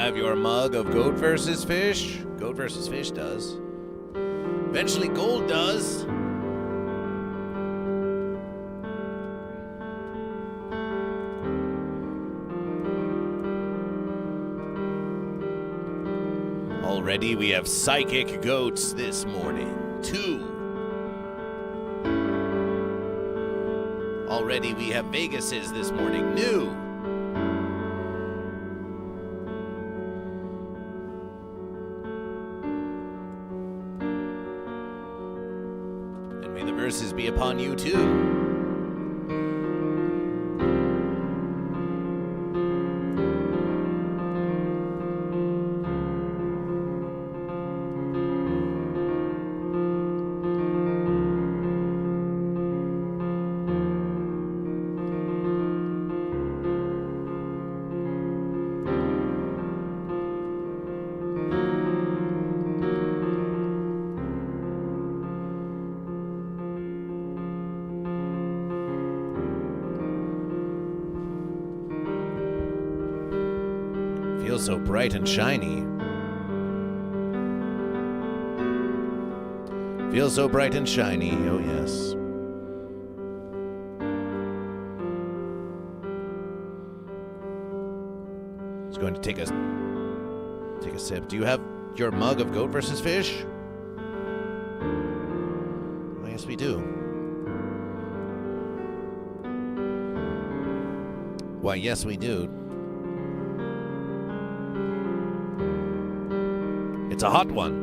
have your mug of Goat vs. Fish? Goat vs. Fish does. Eventually gold does. Already we have psychic goats this morning. 2. Already we have Vegases this morning. New. And may the verses be upon you too. Feels so bright and shiny. Feels so bright and shiny, oh yes. It's going to take a sip. Do you have your mug of Goat vs. Fish? Oh, yes, we do. Why, yes, we do. It's a hot one.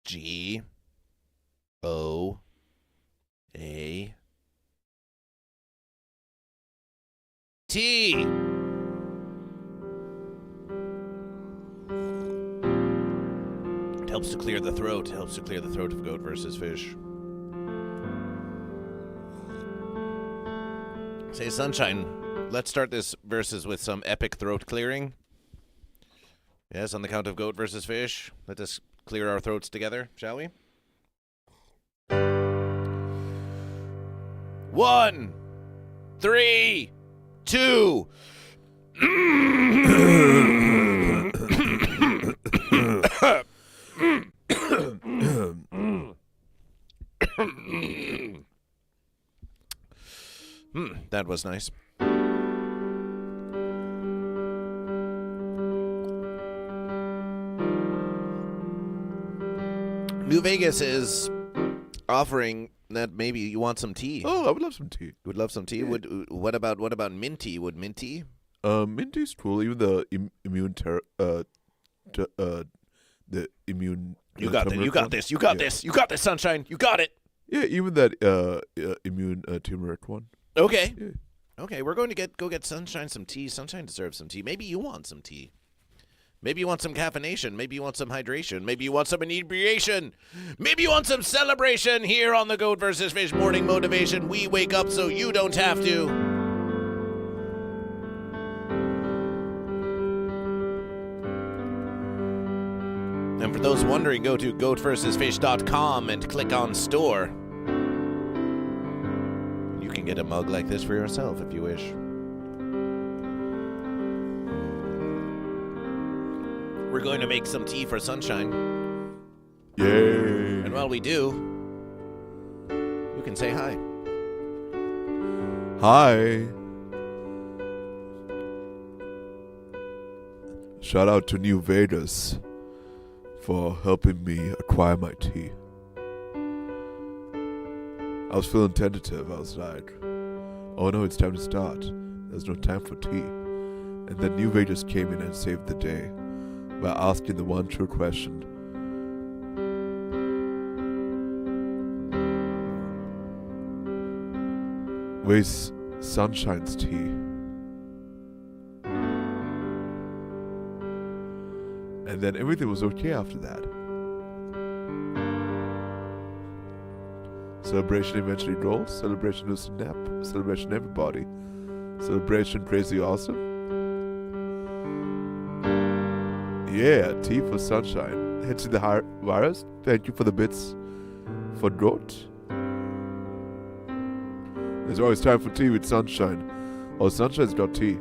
G-O-A-T. It helps to clear the throat. It helps to clear the throat of Goat vs. Fish. Say, Sunshine, let's start this verses with some epic throat clearing. Yes, on the count of Goat vs. Fish. Let us clear our throats together, shall we? 1, 3, 2. That was nice. New Vegas is offering that maybe you want some tea. Oh, I would love some tea. You would love some tea? Yeah. What about minty? Would minty? Minty's cool. Even the immune the immune. You got this. You got this. You got this. You got this, Sunshine. You got it. Yeah, even that immune turmeric one. Okay. Yeah. Okay, we're going to go get Sunshine some tea. Sunshine deserves some tea. Maybe you want some tea. Maybe you want some caffeination. Maybe you want some hydration. Maybe you want some inebriation. Maybe you want some celebration here on the Goat vs. Fish Morning Motivation. We wake up so you don't have to. And for those wondering, go to GoatVsFish.com and click on store. You can get a mug like this for yourself if you wish. We're going to make some tea for Sunshine. Yay. And while we do, you can say hi. Hi. Shout out to New Vegas for helping me acquire my tea. I was feeling tentative. I was like, oh no, it's time to start. There's no time for tea. And then New Vegas came in and saved the day by asking the one true question. Where's Sunshine's tea? And then everything was okay after that. Celebration eventually rolls. Celebration to snap. Celebration everybody. Celebration crazy awesome. Yeah, tea for Sunshine. Head to the virus. Thank you for the bits for Goat. There's always time for tea with Sunshine. Oh, Sunshine's got tea.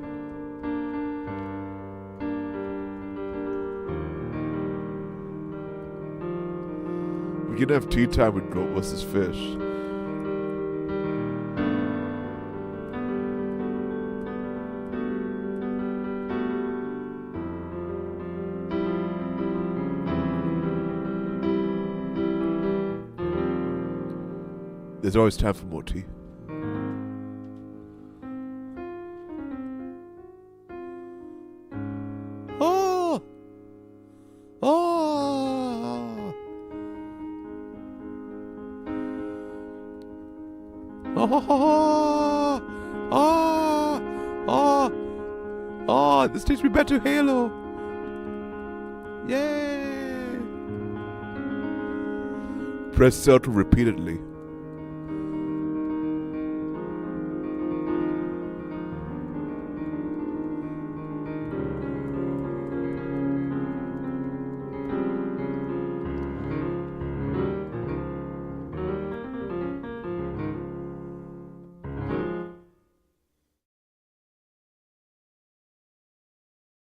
We can have tea time with GoatVsFish. There's always time for more tea. Oh! Oh! Oh! Oh! Oh! Oh! This takes me back to Halo. Yay! Press circle repeatedly.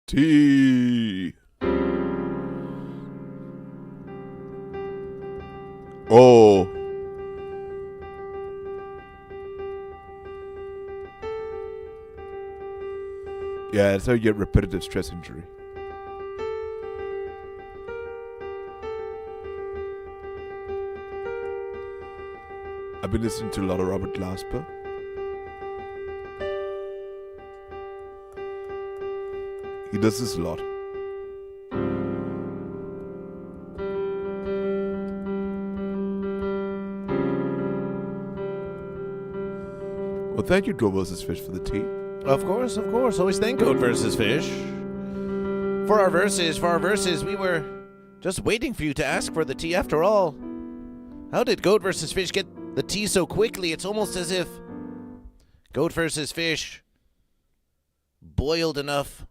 Tea. Oh. Yeah, that's how you get repetitive stress injury. I've been listening to a lot of Robert Glasper. He does this a lot. Well, thank you, GoatVsFish, for the tea. Of course. Always thank GoatVsFish. For our verses, we were just waiting for you to ask for the tea after all. How did GoatVsFish get the tea so quickly? It's almost as if GoatVsFish boiled enough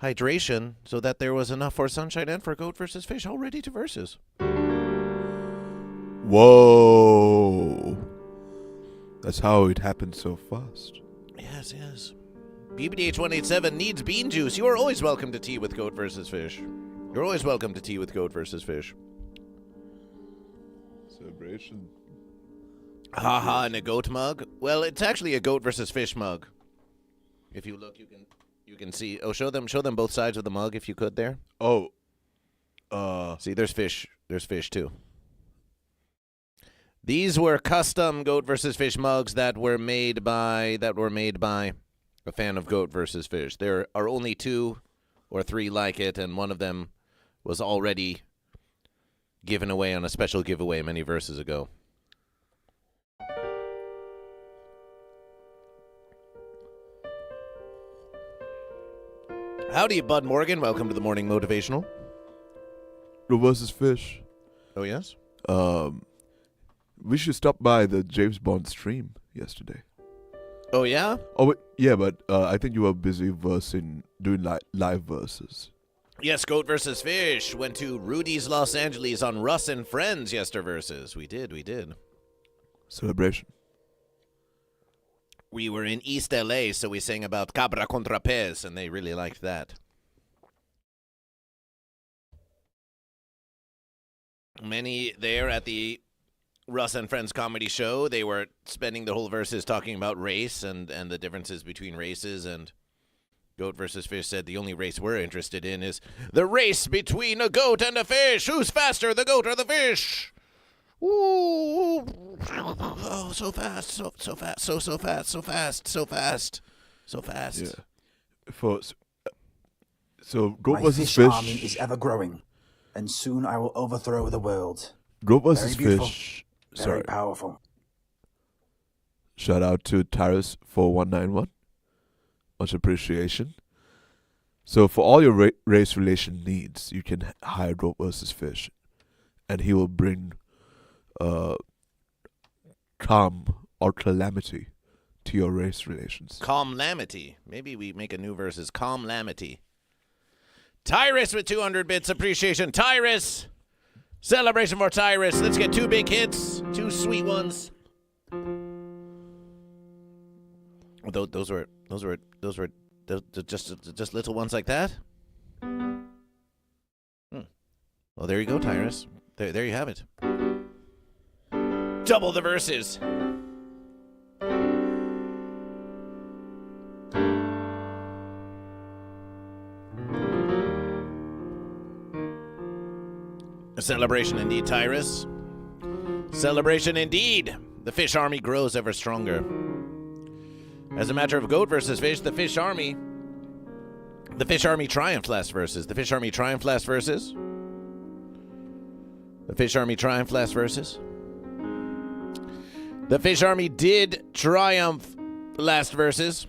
hydration so that there was enough for Sunshine and for GoatVsFish already to versus. Whoa. That's how it happened so fast. Yes. BBDH187 needs bean juice. You are always welcome to tea with GoatVsFish. You're always welcome to tea with GoatVsFish. Celebration. Haha, in a goat mug? Well, it's actually a GoatVsFish mug. If you look, you can see. Oh, show them both sides of the mug if you could there. Oh. See, there's fish. There's fish too. These were custom GoatVsFish mugs that were made by a fan of GoatVsFish. There are only 2 or 3 like it, and one of them was already given away on a special giveaway many verses ago. Howdy, Bud Morgan. Welcome to the Morning Motivational. GoatVsFish. Oh, yes? We should stop by the James Bond stream yesterday. Oh, yeah? Oh, wait, yeah, but I think you were busy doing live verses. Yes, GoatVsFish went to Rudy's Los Angeles on Russ and Friends yesterverses. We did. Celebration. We were in East LA, so we sang about Cabra contra Pez, and they really liked that. Many there at the Russ and Friends comedy show, they were spending the whole verses talking about race and the differences between races, and GoatVsFish said the only race we're interested in is the race between a goat and a fish. Who's faster, the goat or the fish? Ooh, oh, so fast, so fast, so fast. Yeah. So My fish army is GoatVsFish. ever growing, and soon I will overthrow the world. GoatVsFish. Very powerful. Shout out to Tyrus4191. Much appreciation. So for all your race relation needs, you can hire GoatVsFish, and he will bring calm or calamity to your race relations. Calmlamity. Maybe we make a new versus Calmlamity. Tyrus with 200 bits appreciation. Tyrus! Celebration for Tyrus. Let's get 2 big hits. 2 sweet ones. Those were just little ones like that? Well, there you go, Tyrus. There you have it. Double the verses. A celebration indeed, Tyrus. Celebration indeed. The fish army grows ever stronger. As a matter of GoatVsFish, the fish army triumphed last verses. The fish army triumphed last verses. The fish army triumphed last verses. The fish army did triumph last verses.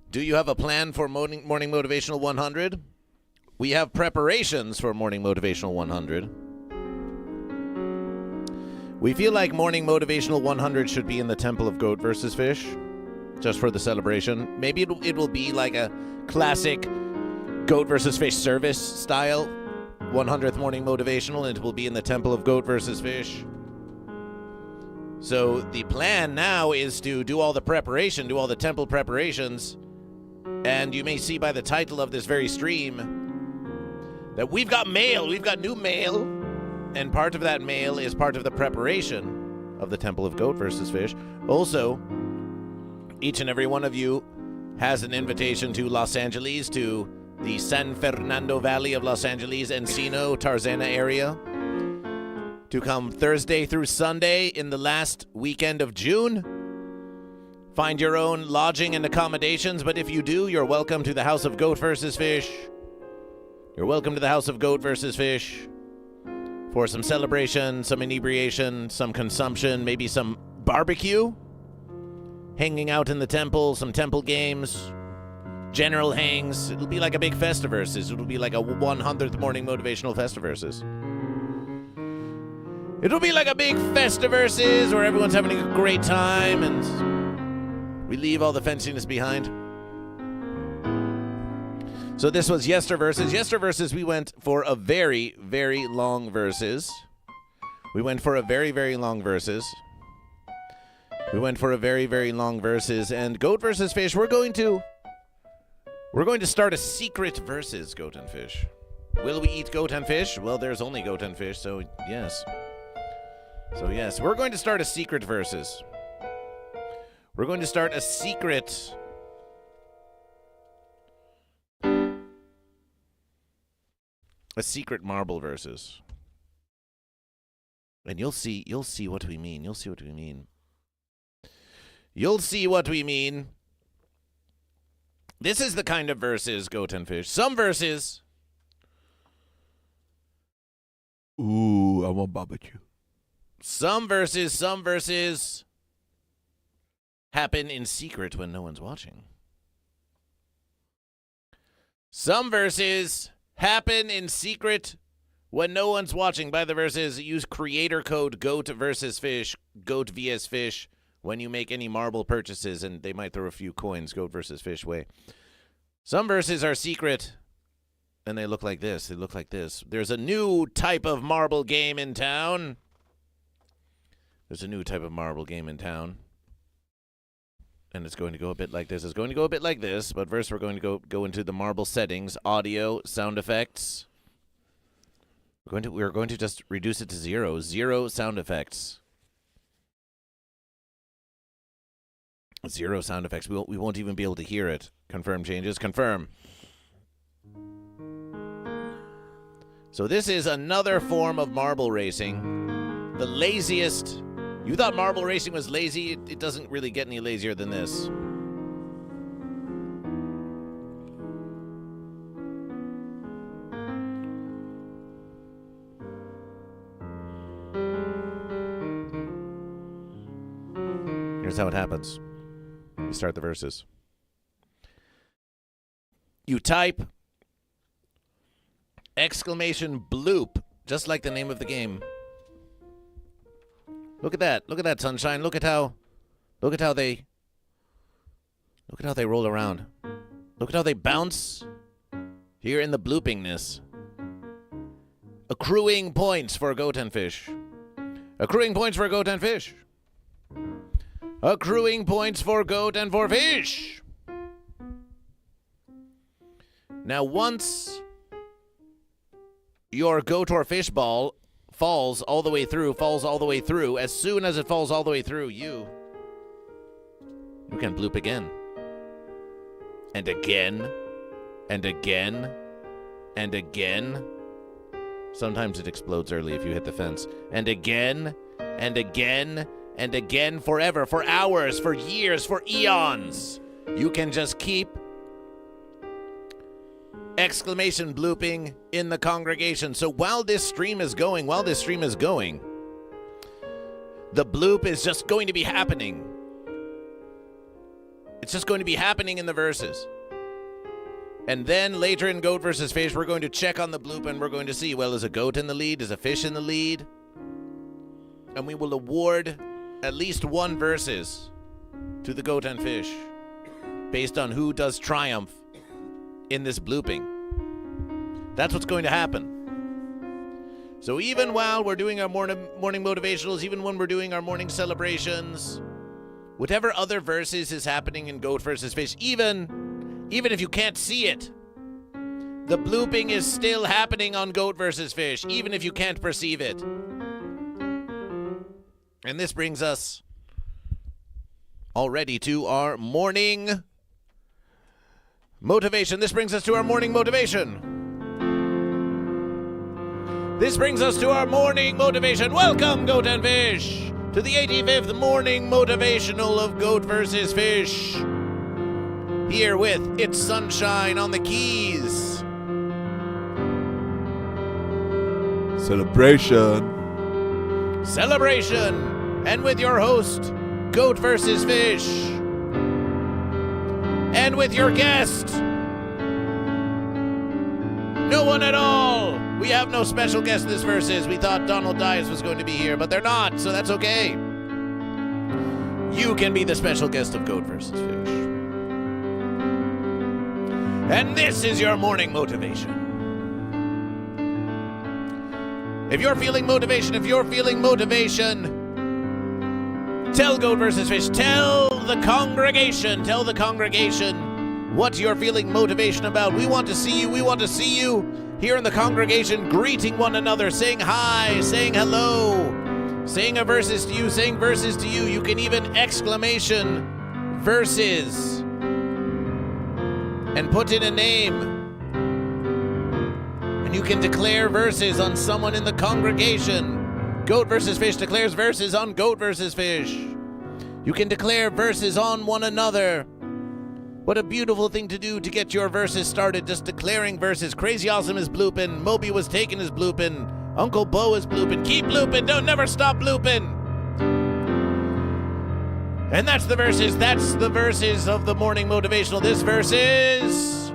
Do you have a plan for Morning Motivational 100? We have preparations for Morning Motivational 100. We feel like Morning Motivational 100 should be in the Temple of GoatVsFish, just for the celebration. Maybe it will be like a classic GoatVsFish service style 100th Morning Motivational, and it will be in the Temple of GoatVsFish. So the plan now is to do all the preparation, do all the temple preparations, and you may see by the title of this very stream that we've got mail, we've got new mail, and part of that mail is part of the preparation of the Temple of GoatVsFish. Also, each and every one of you has an invitation to Los Angeles, to the San Fernando Valley of Los Angeles, Encino, Tarzana area, to come Thursday through Sunday in the last weekend of June. Find your own lodging and accommodations, but if you do, you're welcome to the House of GoatVsFish. You're welcome to the House of GoatVsFish for some celebration, some inebriation, some consumption, maybe some barbecue, hanging out in the temple, some temple games, general hangs. It'll be like a big Festiverses. It'll be like a 100th Morning Motivational Festiverses. It'll be like a big Festiverses where everyone's having a great time and we leave all the fenciness behind. So this was Yesterverses. Yesterverses, we went for a very, very long verses. We went for a very, very long verses. We went for a very, very long verses. And GoatVsFish, we're going to start a secret verses, Goat and Fish. Will we eat goat and fish? Well, there's only goat and fish, so yes. So yes, we're going to start a secret verses. We're going to start a secret marble versus. And you'll see what we mean. You'll see what we mean. You'll see what we mean. This is the kind of verses, Goat and Fish. Some verses. Ooh, I want barbecue. Some verses happen in secret when no one's watching. Some verses happen in secret when no one's watching. By the verses, use creator code GoatVsFish, GoatVsFish, when you make any marble purchases, and they might throw a few coins GoatVsFish way. Some verses are secret, and they look like this. They look like this. There's a new type of marble game in town. There's a new type of marble game in town. And it's going to go a bit like this. It's going to go a bit like this, but first we're going to go into the marble settings, audio, sound effects. We're going to just reduce it to zero. Zero sound effects. Zero sound effects. We won't even be able to hear it. Confirm changes. Confirm. So this is another form of marble racing. The laziest. You thought marble racing was lazy? It doesn't really get any lazier than this. Here's how it happens. You start the verses. You type exclamation bloop, just like the name of the game. Look at that. Look at that, Sunshine. Look at how they roll around. Look at how they bounce here in the bloopingness. Accruing points for Goat and Fish. Accruing points for Goat and Fish. Accruing points for Goat and for Fish. Now, once your goat or fish ball falls all the way through, as soon as it falls all the way through, you can bloop again. And again. And again. And again. Sometimes it explodes early if you hit the fence. And again. And again. And again. Forever. For hours. For years. For eons. You can just keep exclamation blooping in the congregation. So while this stream is going, the bloop is just going to be happening. It's just going to be happening in the verses. And then later in Goat versus Fish, we're going to check on the bloop and we're going to see, well, is a goat in the lead? Is a fish in the lead? And we will award at least one verses to the goat and fish based on who does triumph in this blooping. That's what's going to happen. So even while we're doing our morning motivationals, even when we're doing our morning celebrations, whatever other verses is happening in Goat versus Fish, even if you can't see it, the blooping is still happening on Goat versus Fish, even if you can't perceive it. And this brings us already to our morning motivation. This brings us to our morning motivation. Welcome, Goat and Fish, to the 85th morning motivational of Goat versus Fish. Here with It's Sunshine on the keys. Celebration. And with your host, Goat versus Fish. And with your guest, no one at all. We have no special guest this verses. We thought Donald Dias was going to be here, but they're not, so that's okay. You can be the special guest of Goat versus Fish. And this is your morning motivation. If you're feeling motivation, tell Goat versus Fish, tell the congregation what you're feeling motivation about. We want to see you here in the congregation, greeting one another, saying hi, saying hello, saying verses to you. You can even exclamation verses and put in a name. And you can declare verses on someone in the congregation. Goat versus Fish declares verses on Goat versus Fish. You can declare verses on one another. What a beautiful thing to do to get your verses started, just declaring verses. Crazy Awesome is blooping. Moby Was Taken is blooping. Uncle Bo is blooping. Keep blooping. Don't never stop blooping. And that's the verses. That's the verses of the morning motivational. This verse is...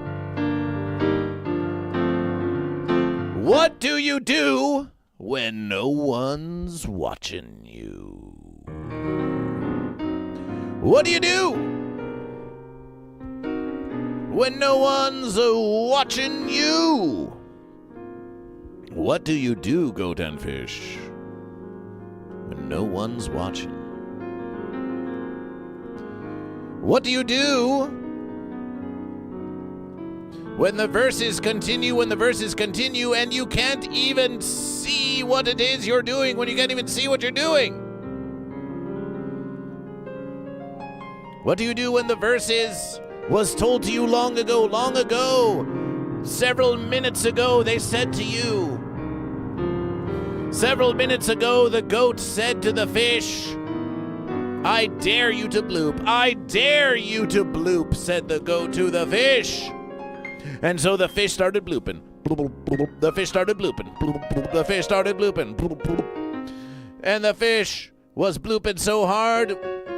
What do you do when no one's watching you? What do you do when no one's watching you? What do you do, Goat and Fish, when no one's watching? What do you do when the verses continue, and you can't even see what it is you're doing, when you can't even see what you're doing? What do you do when the verses was told to you long ago, several minutes ago, they said to you, several minutes ago, the goat said to the fish, I dare you to bloop. I dare you to bloop, said the goat to the fish. And so the fish started blooping. The fish started blooping. The fish started blooping. And the fish was blooping so hard,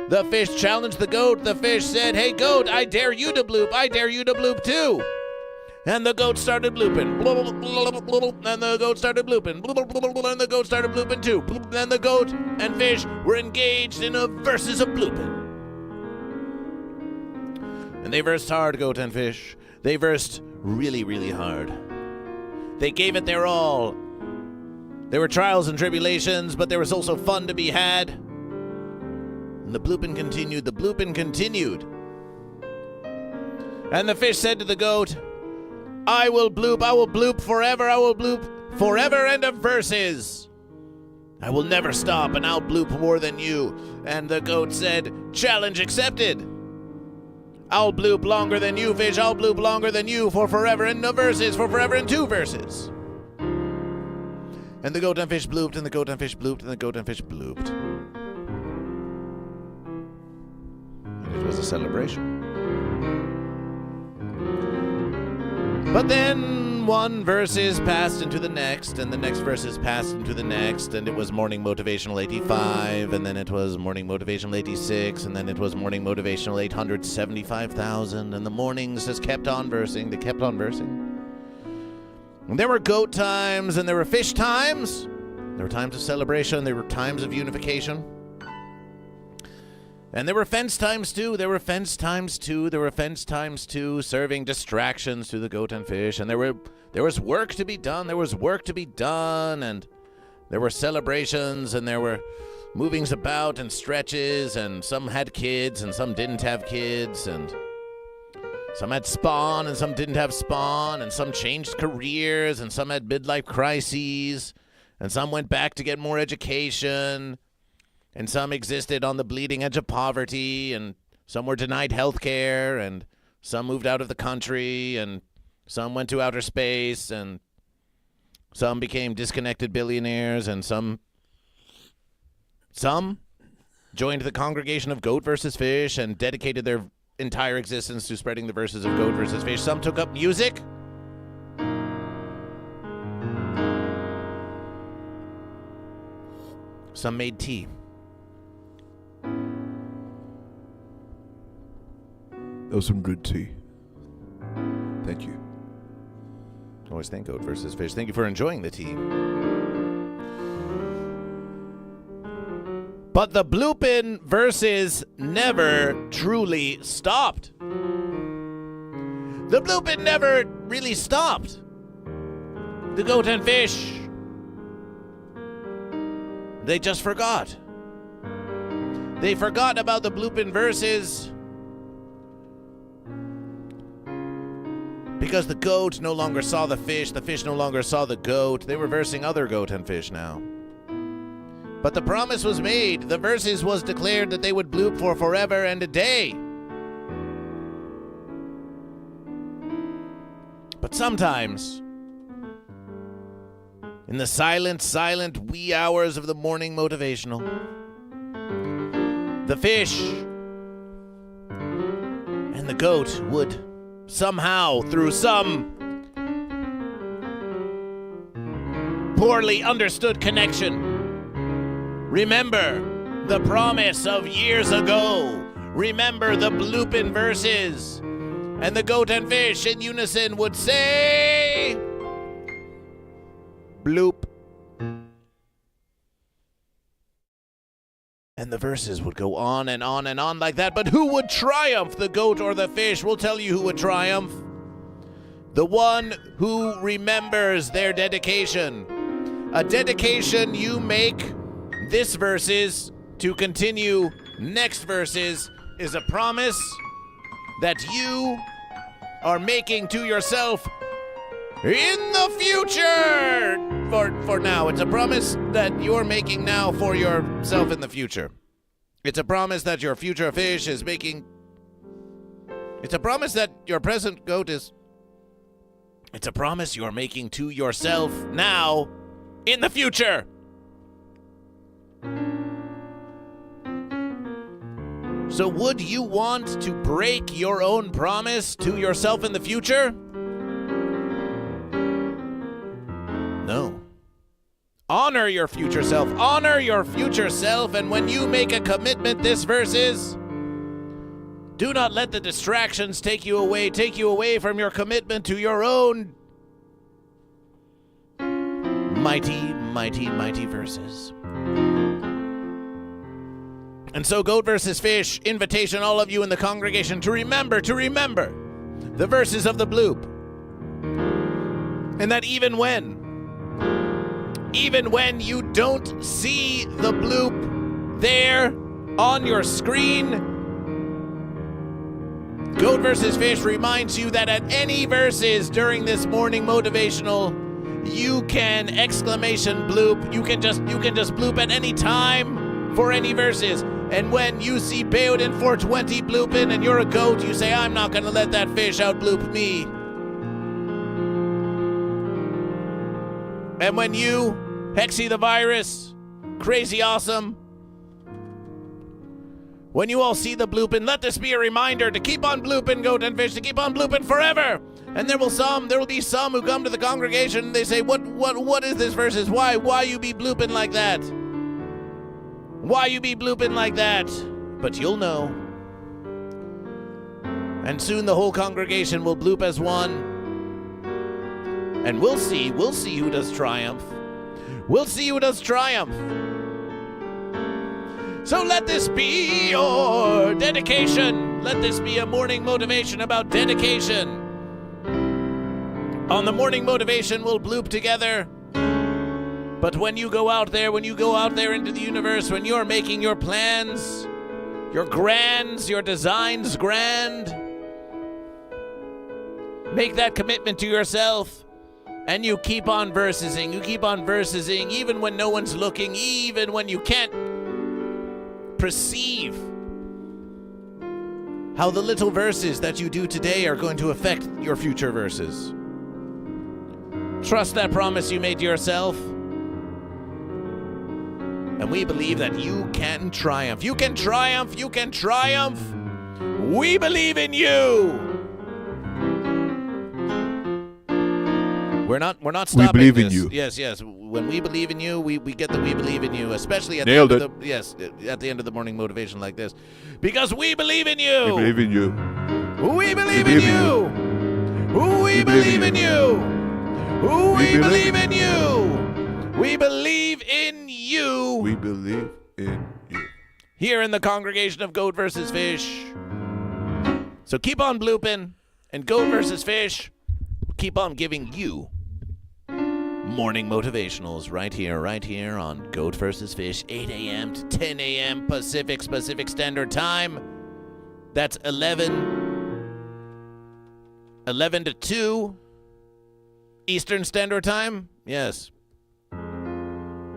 The fish challenged the goat. The fish said, "Hey, goat, I dare you to bloop. I dare you to bloop too." And the goat started blooping. And the goat started blooping. And the goat started blooping too. And the goat and fish were engaged in a versus of blooping. And they versed hard, goat and fish. They versed really, really hard. They gave it their all. There were trials and tribulations, but there was also fun to be had. And the blooping continued. The blooping continued. And the fish said to the goat, I will bloop forever, I will bloop forever and a verses. I will never stop, and I'll bloop more than you. And the goat said, challenge accepted. I'll bloop longer than you, fish, I'll bloop longer than you for forever and no verses, for forever and 2 verses. And the goat and fish blooped, and the goat and fish blooped, and the goat and fish blooped. And it was a celebration. But then one verses passed into the next, and the next verses passed into the next, and it was Morning Motivational 85, and then it was Morning Motivational 86, and then it was Morning Motivational 875,000, and the mornings just kept on versing. They kept on versing. And there were goat times, and there were fish times. There were times of celebration. There were times of unification. And there were fence times too. There were fence times too. There were fence times too, serving distractions to the goat and fish. And there was work to be done. There was work to be done. And there were celebrations, and there were movings about and stretches. And some had kids, and some didn't have kids. And some had spawn, and some didn't have spawn. And some changed careers, and some had midlife crises. And some went back to get more education. And some existed on the bleeding edge of poverty, and some were denied health care, and some moved out of the country, and some went to outer space, and some became disconnected billionaires, and some joined the congregation of GoatVsFish and dedicated their entire existence to spreading the verses of GoatVsFish. Some took up music. Some made tea. That was some good tea. Thank you. Always thank GoatVsFish. Thank you for enjoying the tea. But the bloopin' verses never truly stopped. The bloopin' never really stopped. The goat and fish, they just forgot. They forgot about the bloopin' verses because the goat no longer saw the fish no longer saw the goat. They were versing other goat and fish now. But the promise was made. The verses was declared that they would bloop for forever and a day. But sometimes, in the silent wee hours of the morning motivational, the fish and the goat would somehow, through some poorly understood connection, remember the promise of years ago. Remember the bloopin' verses. And the goat and fish in unison would say, bloop. And the verses would go on and on and on like that. But who would triumph, the goat or the fish? We'll tell you who would triumph. The one who remembers their dedication. A dedication you make this verses to continue next verses is a promise that you are making to yourself in the future. For now, it's a promise that you're making now for yourself in the future. It's a promise that your future fish is making. It's a promise that your present goat is. It's a promise you're making to yourself now in the future. So would you want to break your own promise to yourself in the future? No. Honor your future self. Honor your future self. And when you make a commitment, this verse is, do not let the distractions take you away from your commitment to your own mighty, mighty, mighty verses. And so, Goat vs. Fish, invitation all of you in the congregation to remember the verses of the bloop. And that even when you don't see the bloop there on your screen, Goat vs. Fish reminds you that at any verses during this morning motivational, you can exclamation bloop. You can just bloop at any time for any verses. And when you see Bayoden 420 blooping and you're a goat, you say, I'm not going to let that fish out bloop me. And when you, Hexy the Virus, Crazy Awesome, when you all see the blooping, let this be a reminder to keep on blooping, Goat and Fish, to keep on blooping forever. And there will be some who come to the congregation and they say, what is this verses? Why you be blooping like that? Why you be blooping like that? But you'll know. And soon the whole congregation will bloop as one. And we'll see who does triumph. We'll see who does triumph. So let this be your dedication. Let this be a morning motivation about dedication. On the morning motivation, we'll bloop together. But when you go out there into the universe, when you're making your plans, your grands, your designs grand, make that commitment to yourself, and you keep on versing. You keep on versing, even when no one's looking, even when you can't perceive how the little verses that you do today are going to affect your future verses. Trust that promise you made to yourself. And we believe that you can triumph. You can triumph. You can triumph. We believe in you. We're not stopping. We believe this. in you. Yes. When we believe in you, we get that we believe in you, especially at Nailed the end at the end of the morning motivation like this. Because we believe in you. We believe in you. We believe in you. We believe in you. We believe in you. We believe in you. We believe in you. Here in the congregation of Goat vs. Fish. So keep on blooping, and Goat vs. Fish will keep on giving you morning motivationals right here on Goat vs. Fish, 8 a.m. to 10 a.m. Pacific Standard Time. That's 11 to 2 Eastern Standard Time. Yes.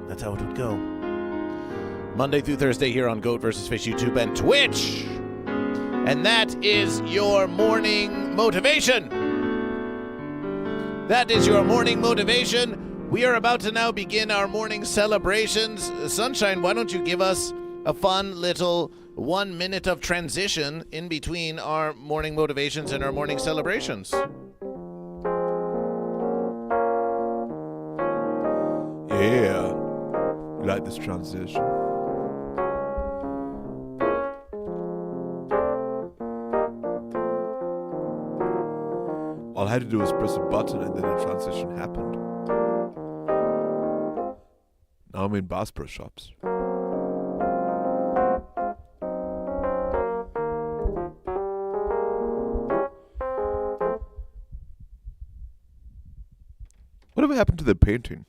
That's how it would go. Monday through Thursday here on Goat vs. Fish YouTube and Twitch. And that is your morning motivation. That is your morning motivation. We are about to now begin our morning celebrations. Sunshine, why don't you give us a fun little 1 minute of transition in between our morning motivations and our morning celebrations? Yeah. You like this transition? All I had to do was press a button and then the transition happened. Now I'm in Bass Pro Shops. Whatever happened to the painting?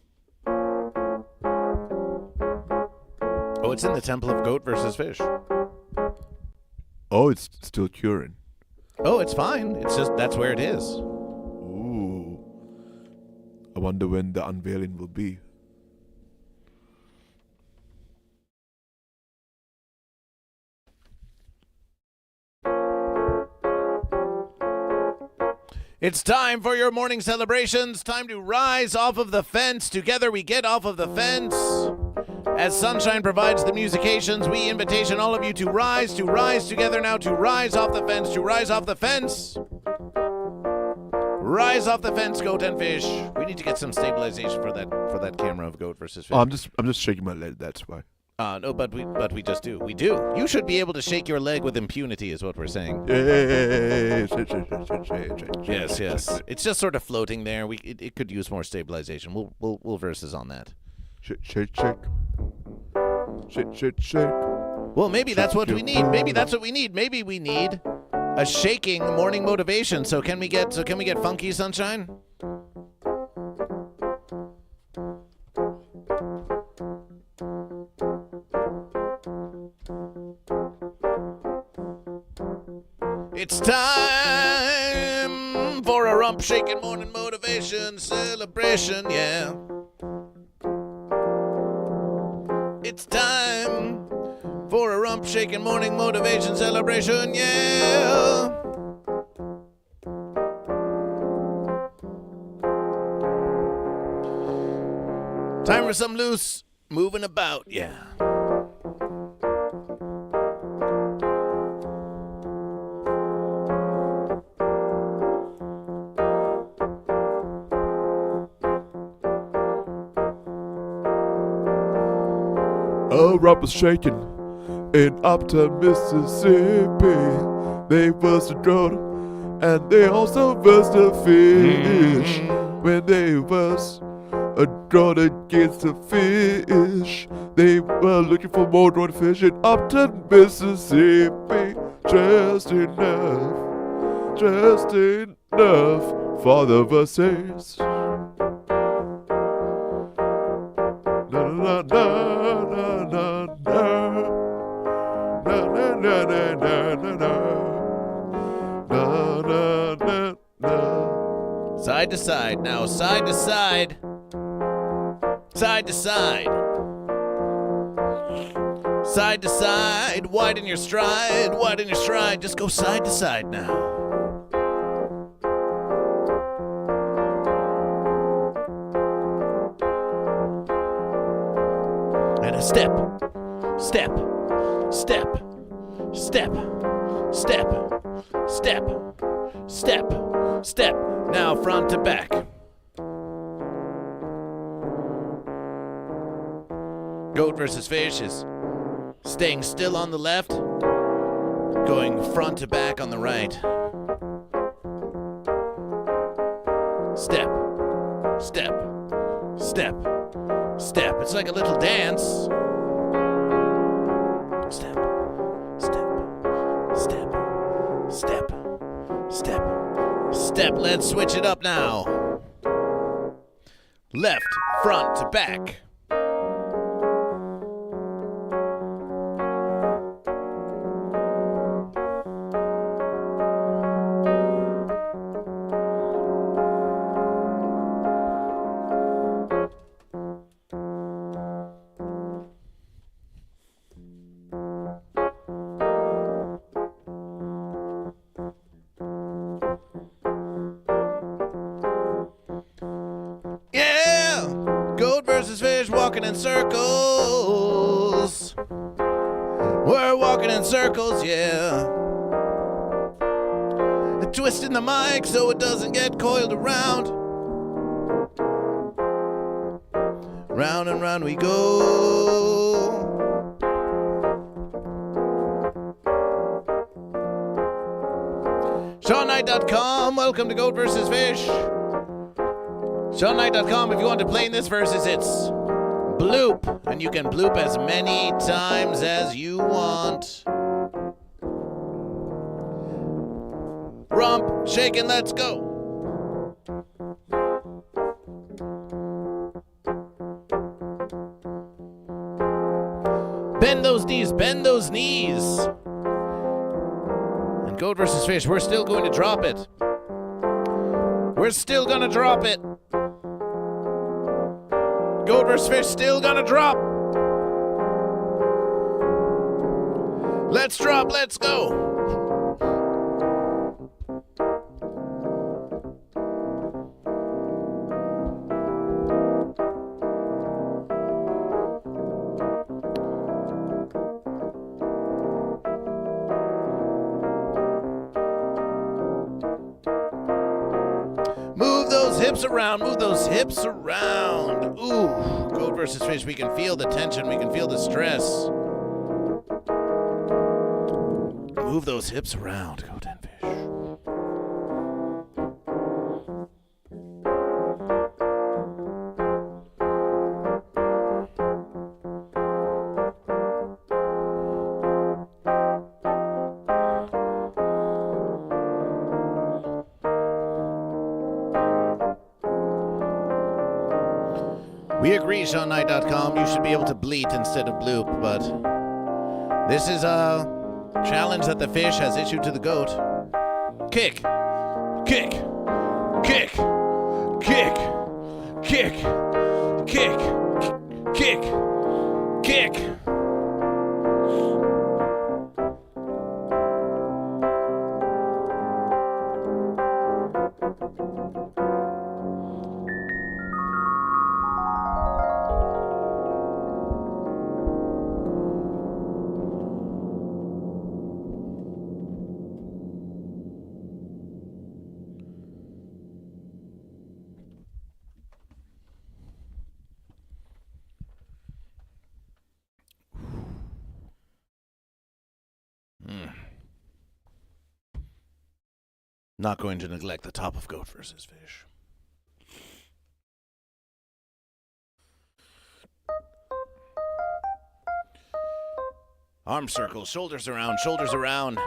Oh, it's in the Temple of Goat vs. Fish. Oh, it's still curing. Oh, it's fine. It's just, that's where it is. Ooh. I wonder when the unveiling will be. It's time for your morning celebrations. Time to rise off of the fence. Together we get off of the fence. As Sunshine provides the musications, we invitation all of you to rise together now, to rise off the fence, to rise off the fence. Rise off the fence, Goat and Fish. We need to get some stabilization for that camera of Goat versus Fish. Oh, I'm just shaking my leg. That's why. No, but we just do. We do. You should be able to shake your leg with impunity, is what we're saying. Yes, yes. It's just sort of floating there. It could use more stabilization. We'll versus on that. Shake, shake, shake. Shake, shake, shake. Well, maybe that's what we need. Maybe that's what we need. Maybe we need a shaking morning motivation. So can we get funky, Sunshine? It's time for a rump shaking morning motivation celebration, yeah. It's time for a rump shaking morning motivation celebration, yeah. Time for some loose moving about, yeah. A rump was shaking in Uptown, Mississippi. They was the drought and they also was the fish. When they was a drought against the fish, they were looking for more drought fish in Uptown, Mississippi. Just enough for the verses. Na na na na na na na na na na na na na. Side to side now, side to side. Side to side. Side to side. Widen your stride, widen your stride. Just go side to side now. And a step, step, step, step, step, step, step, step. Now front to back. Goat versus Fish is staying still on the left, going front to back on the right. Step, step, step, step. It's like a little dance. Step, step, step, step, step, step. Let's switch it up now. Left, front to back. Walking in circles. We're walking in circles, yeah. Twisting the mic so it doesn't get coiled around. Round and round we go. SeanKnight.com, welcome to Goat vs. Fish. SeanKnight.com, if you want to play in this versus, it's bloop, and you can bloop as many times as you want. Rump, shaking, let's go. Bend those knees, bend those knees. And Goat vs. Fish, we're still going to drop it. We're still gonna drop it. Goat vs. Fish still gonna drop. Let's drop, let's go. those hips around. Move those hips around. Ooh, goat versus fish. We can feel the tension. We can feel the stress. Move those hips around, goat and fish. We agree, SeanKnight.com. You should be able to bleat instead of bloop, but this is a challenge that the fish has issued to the goat. Kick. Kick. Kick. Kick. Kick. Kick. Kick. Kick. Not going to neglect the top of goat versus fish. Arm circles, shoulders around, shoulders around.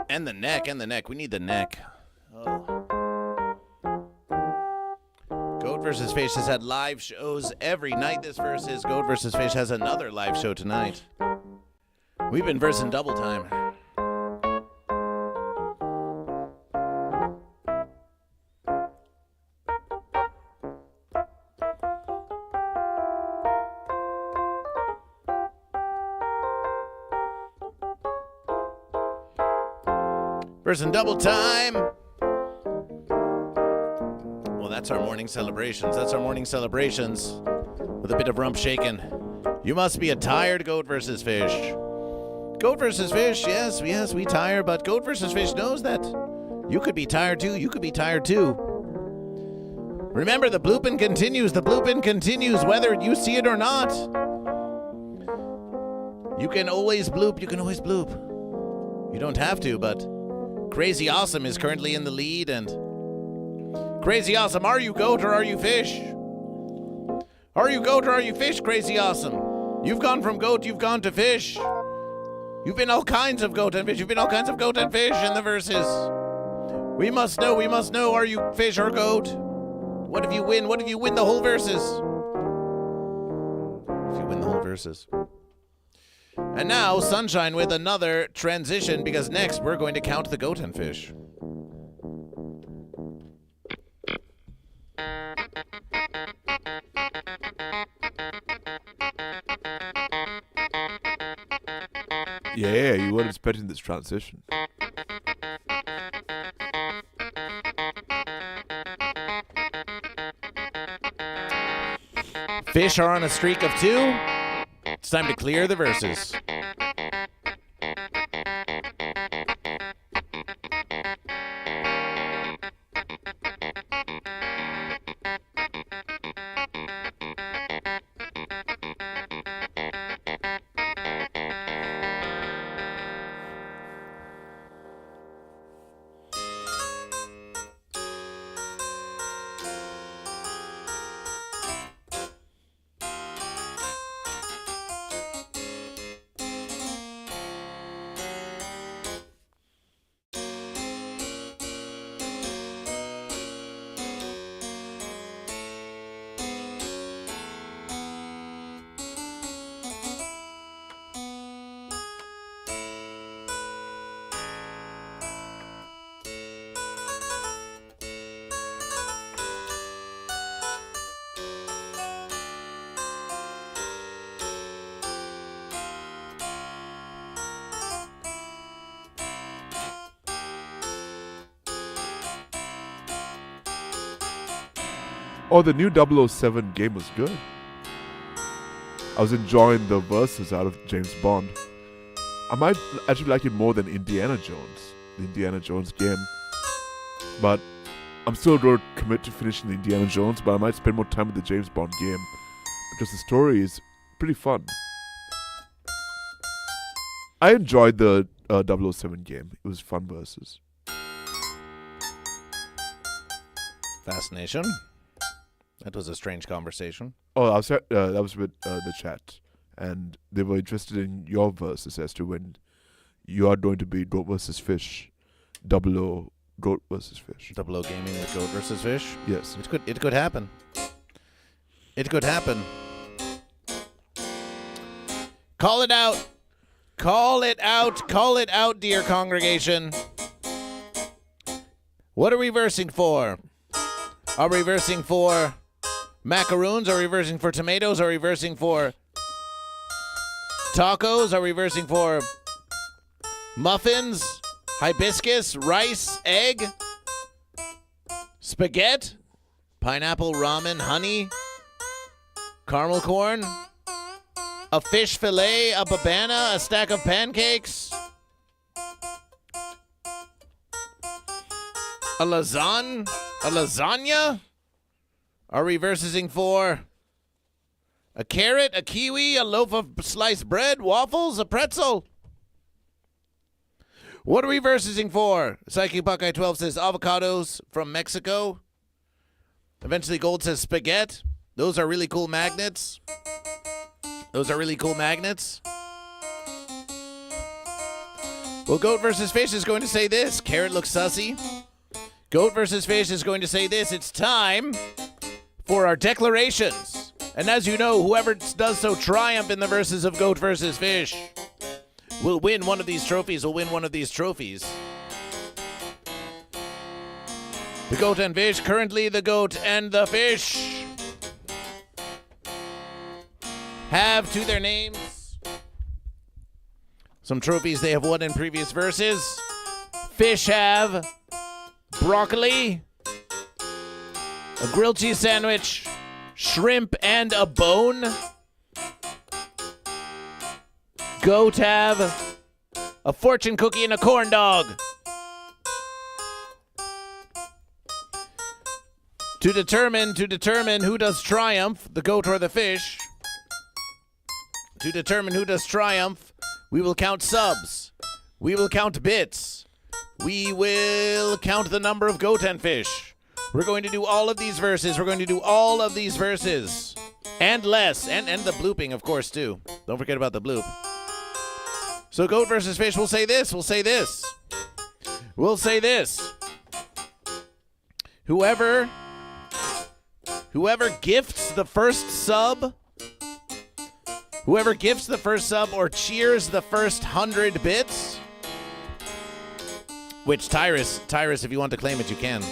And the neck, and the neck. We need the neck. Oh. Goat vs. Fish has had live shows every night. This versus Goat vs. Fish has another live show tonight. We've been versing double time. Versing double time. Well, that's our morning celebrations. That's our morning celebrations with a bit of rump shaking. You must be a tired goat versus fish. Goat versus fish, yes, we tire, but goat versus fish knows that you could be tired too. You could be tired too. Remember, the blooping continues. The blooping continues whether you see it or not. You can always bloop. You can always bloop. You don't have to, but Crazy Awesome is currently in the lead, and Crazy Awesome, are you goat or are you fish? Are you goat or are you fish, Crazy Awesome? You've gone from goat, you've gone to fish. You've been all kinds of goat and fish. You've been all kinds of goat and fish in the verses. We must know, are you fish or goat? What if you win? What if you win the whole verses? If you win the whole verses. And now, Sunshine with another transition, because next we're going to count the goat and fish. Yeah, you weren't expecting this transition. Fish are on a streak of 2. It's time to clear the verses. Oh, the new 007 game was good. I was enjoying the verses out of James Bond. I might actually like it more than Indiana Jones, the Indiana Jones game. But I'm still going to commit to finishing the Indiana Jones, but I might spend more time with the James Bond game because the story is pretty fun. I enjoyed the 007 game. It was fun versus. Fascination. That was a strange conversation. Oh, that was with the chat, and they were interested in your verses as to when you are going to be Goat versus Fish, 00 Goat versus Fish. 00 gaming with Goat versus Fish. Yes, It could happen. It could happen. Call it out. Call it out. Call it out, dear congregation. What are we versing for? Are we versing for macaroons? Are we versing for tomatoes? Are we versing for tacos? Are we versing for muffins? Hibiscus? Rice? Egg? Spaghetti? Pineapple? Ramen? Honey? Caramel corn? A fish fillet? A babana? A stack of pancakes? A lasagna? A lasagna? Are we versing for a carrot, a kiwi, a loaf of sliced bread, waffles, a pretzel? What are we versing for? Psychic Buckeye 12 says avocados from Mexico. Eventually Gold says spaghetti. Those are really cool magnets. Those are really cool magnets. Well, Goat versus Fish is going to say this. Carrot looks sussy. Goat versus Fish is going to say this. It's time for our declarations. And as you know, whoever does so triumph in the verses of Goat versus Fish will win one of these trophies, The Goat and Fish, currently the Goat and the Fish have to their names some trophies they have won in previous verses. Fish have broccoli, a grilled cheese sandwich, shrimp, and a bone. Goat have a fortune cookie and a corn dog. To determine who does triumph, the goat or the fish. To determine who does triumph, we will count subs. We will count bits. We will count the number of goat and fish. We're going to do all of these verses. And less. And the blooping, of course, too. Don't forget about the bloop. So Goat versus Fish, we'll say this. Whoever gifts the first sub or cheers the first 100 bits, which Tyrus, if you want to claim it, you can.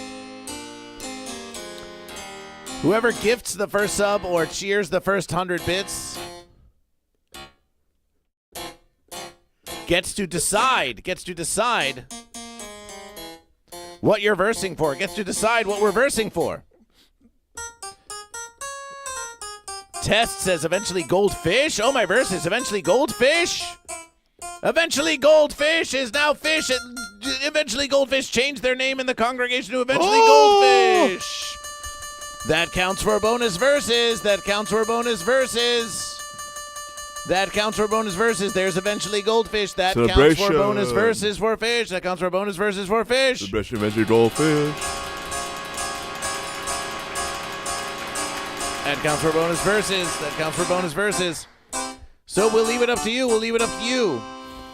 Whoever gifts the first sub or cheers the first 100 bits gets to decide what you're versing for, gets to decide what we're versing for. Test says eventually goldfish. Oh, my verse is eventually goldfish. Eventually goldfish is now fish. Eventually goldfish changed their name in the congregation to eventually goldfish. That counts for bonus verses. There's eventually goldfish. That counts for bonus verses for fish. Celebration, eventually goldfish. That counts for bonus verses. So we'll leave it up to you.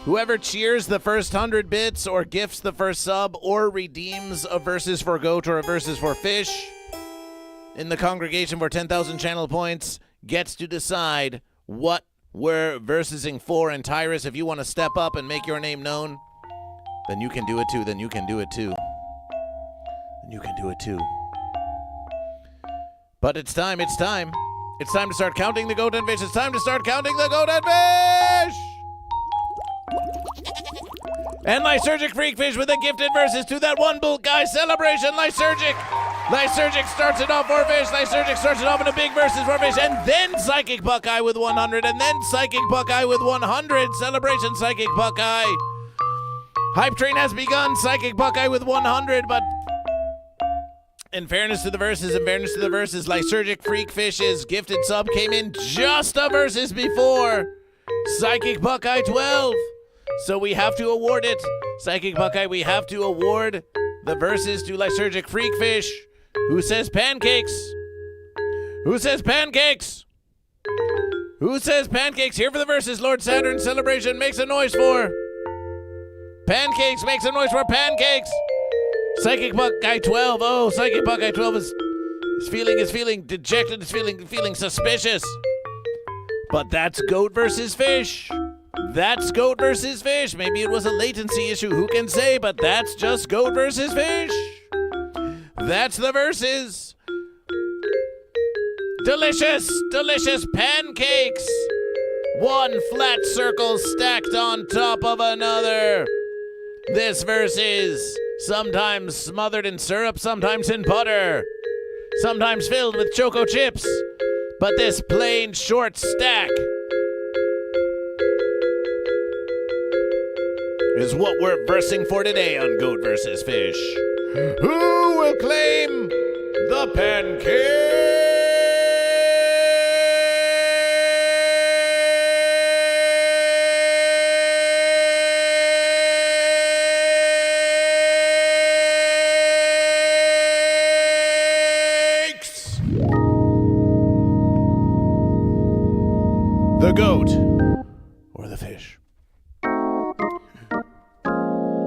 Whoever cheers the first 100 bits or gifts the first sub or redeems a verses for goat or a verses for fish in the congregation for 10,000 channel points gets to decide what we're versing for. And Tyrus, if you want to step up and make your name known, then you can do it too. But it's time. It's time to start counting the goat and fish. And Lysergic Freak Fish with a gifted verses to that one bull guy celebration. Lysergic Lysergic starts it off for fish. Lysergic starts it off in a big versus for fish. And then Psychic Buckeye with 100. And then Psychic Buckeye with 100. Celebration Psychic Buckeye. Hype train has begun. Psychic Buckeye with 100. But in fairness to the verses, Lysergic Freak Fish's gifted sub came in just a versus before Psychic Buckeye 12. So we have to award it. Psychic Buckeye, we have to award the verses to Lysergic Freak Fish. Who says pancakes? Who says pancakes? Who says pancakes? Here for the verses, Lord Saturn Celebration makes a noise for pancakes, makes a noise for pancakes. Psychic Buckeye 12. Oh, Psychic Buckeye 12 is feeling dejected, is feeling suspicious. But that's goat versus fish. That's goat versus fish. Maybe it was a latency issue, who can say, but that's just goat versus fish. That's the verses. Delicious, delicious pancakes. One flat circle stacked on top of another. This verse is sometimes smothered in syrup, sometimes in butter, sometimes filled with choco chips. But this plain short stack is what we're versing for today on Goat vs. Fish. Who will claim the pancakes? The goat or the fish?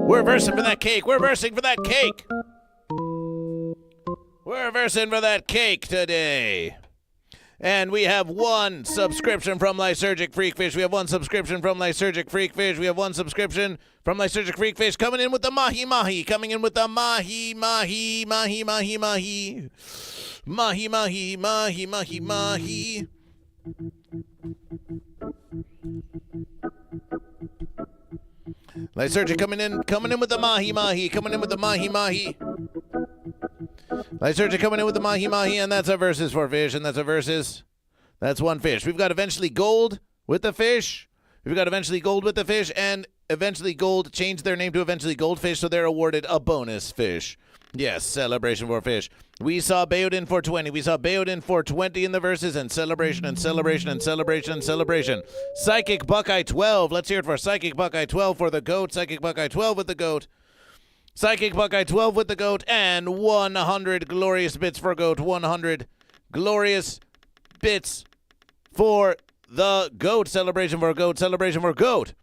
We're versing for that cake. We're versing for that cake. We're versing for that cake today. And we have one subscription from Lysergic Freak Fish. We have one subscription from Lysergic Freak Fish. We have one subscription from Lysergic Freak Fish coming in with the mahi mahi. Coming in with the mahi mahi mahi mahi mahi. Mahi mahi mahi mahi mahi. Lysergic coming in with the mahi mahi, coming in with the mahi mahi. Lysergic coming in with the mahi mahi, and that's a versus for fish, and that's a versus. That's one fish. We've got eventually gold with the fish. We've got eventually gold with the fish, and eventually gold changed their name to eventually goldfish, so they're awarded a bonus fish. Yes, celebration for fish. We saw Bayoudin for 20. We saw Bayoudin for 20 in the verses, and celebration and celebration and celebration and celebration. Psychic Buckeye 12. Let's hear it for Psychic Buckeye 12 for the goat. Psychic Buckeye 12 with the goat. Psychic Buckeye 12 with the goat, and 100 glorious bits for goat. 100 glorious bits for the goat. Celebration for goat. Celebration for goat.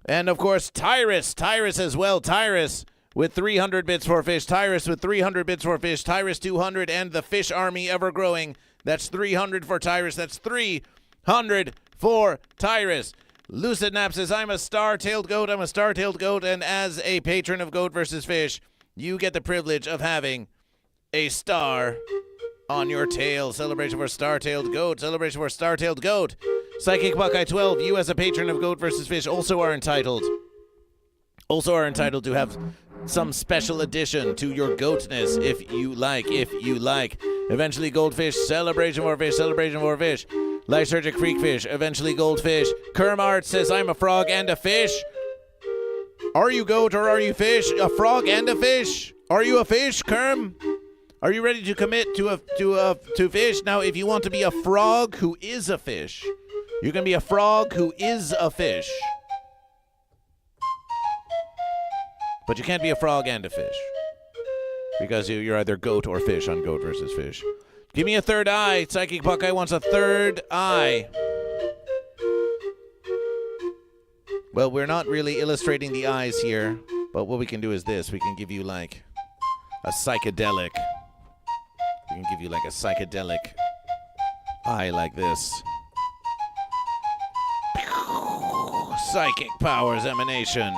And, of course, Tyrus. Tyrus as well. Tyrus with 300 bits for fish. Tyrus with 300 bits for fish. Tyrus 200, and the fish army ever growing. That's 300 for Tyrus. That's 300 for Tyrus. Lucid Nap says, I'm a star-tailed goat. I'm a star-tailed goat, and as a patron of Goat vs. Fish, you get the privilege of having a star on your tail. Celebration for star-tailed goat. Celebration for star-tailed goat. Psychic Buckeye 12, you as a patron of Goat vs. Fish also are entitled to have some special addition to your goatness if you like. Eventually Goldfish, celebration for fish, celebration for fish. Lysergic Freak Fish, eventually Goldfish. Kermart says, I'm a frog and a fish. Are you goat or are you fish? A frog and a fish. Are you a fish, Kerm? Are you ready to commit to fish? Now, if you want to be a frog who is a fish, you can be a frog who is a fish. But you can't be a frog and a fish, because you're either goat or fish on Goat vs. Fish. Give me a third eye. Psychic Buckeye wants a third eye. Well, we're not really illustrating the eyes here, but what we can do is this. We can give you like a psychedelic. We can give you like a psychedelic eye like this. Psychic powers emanation.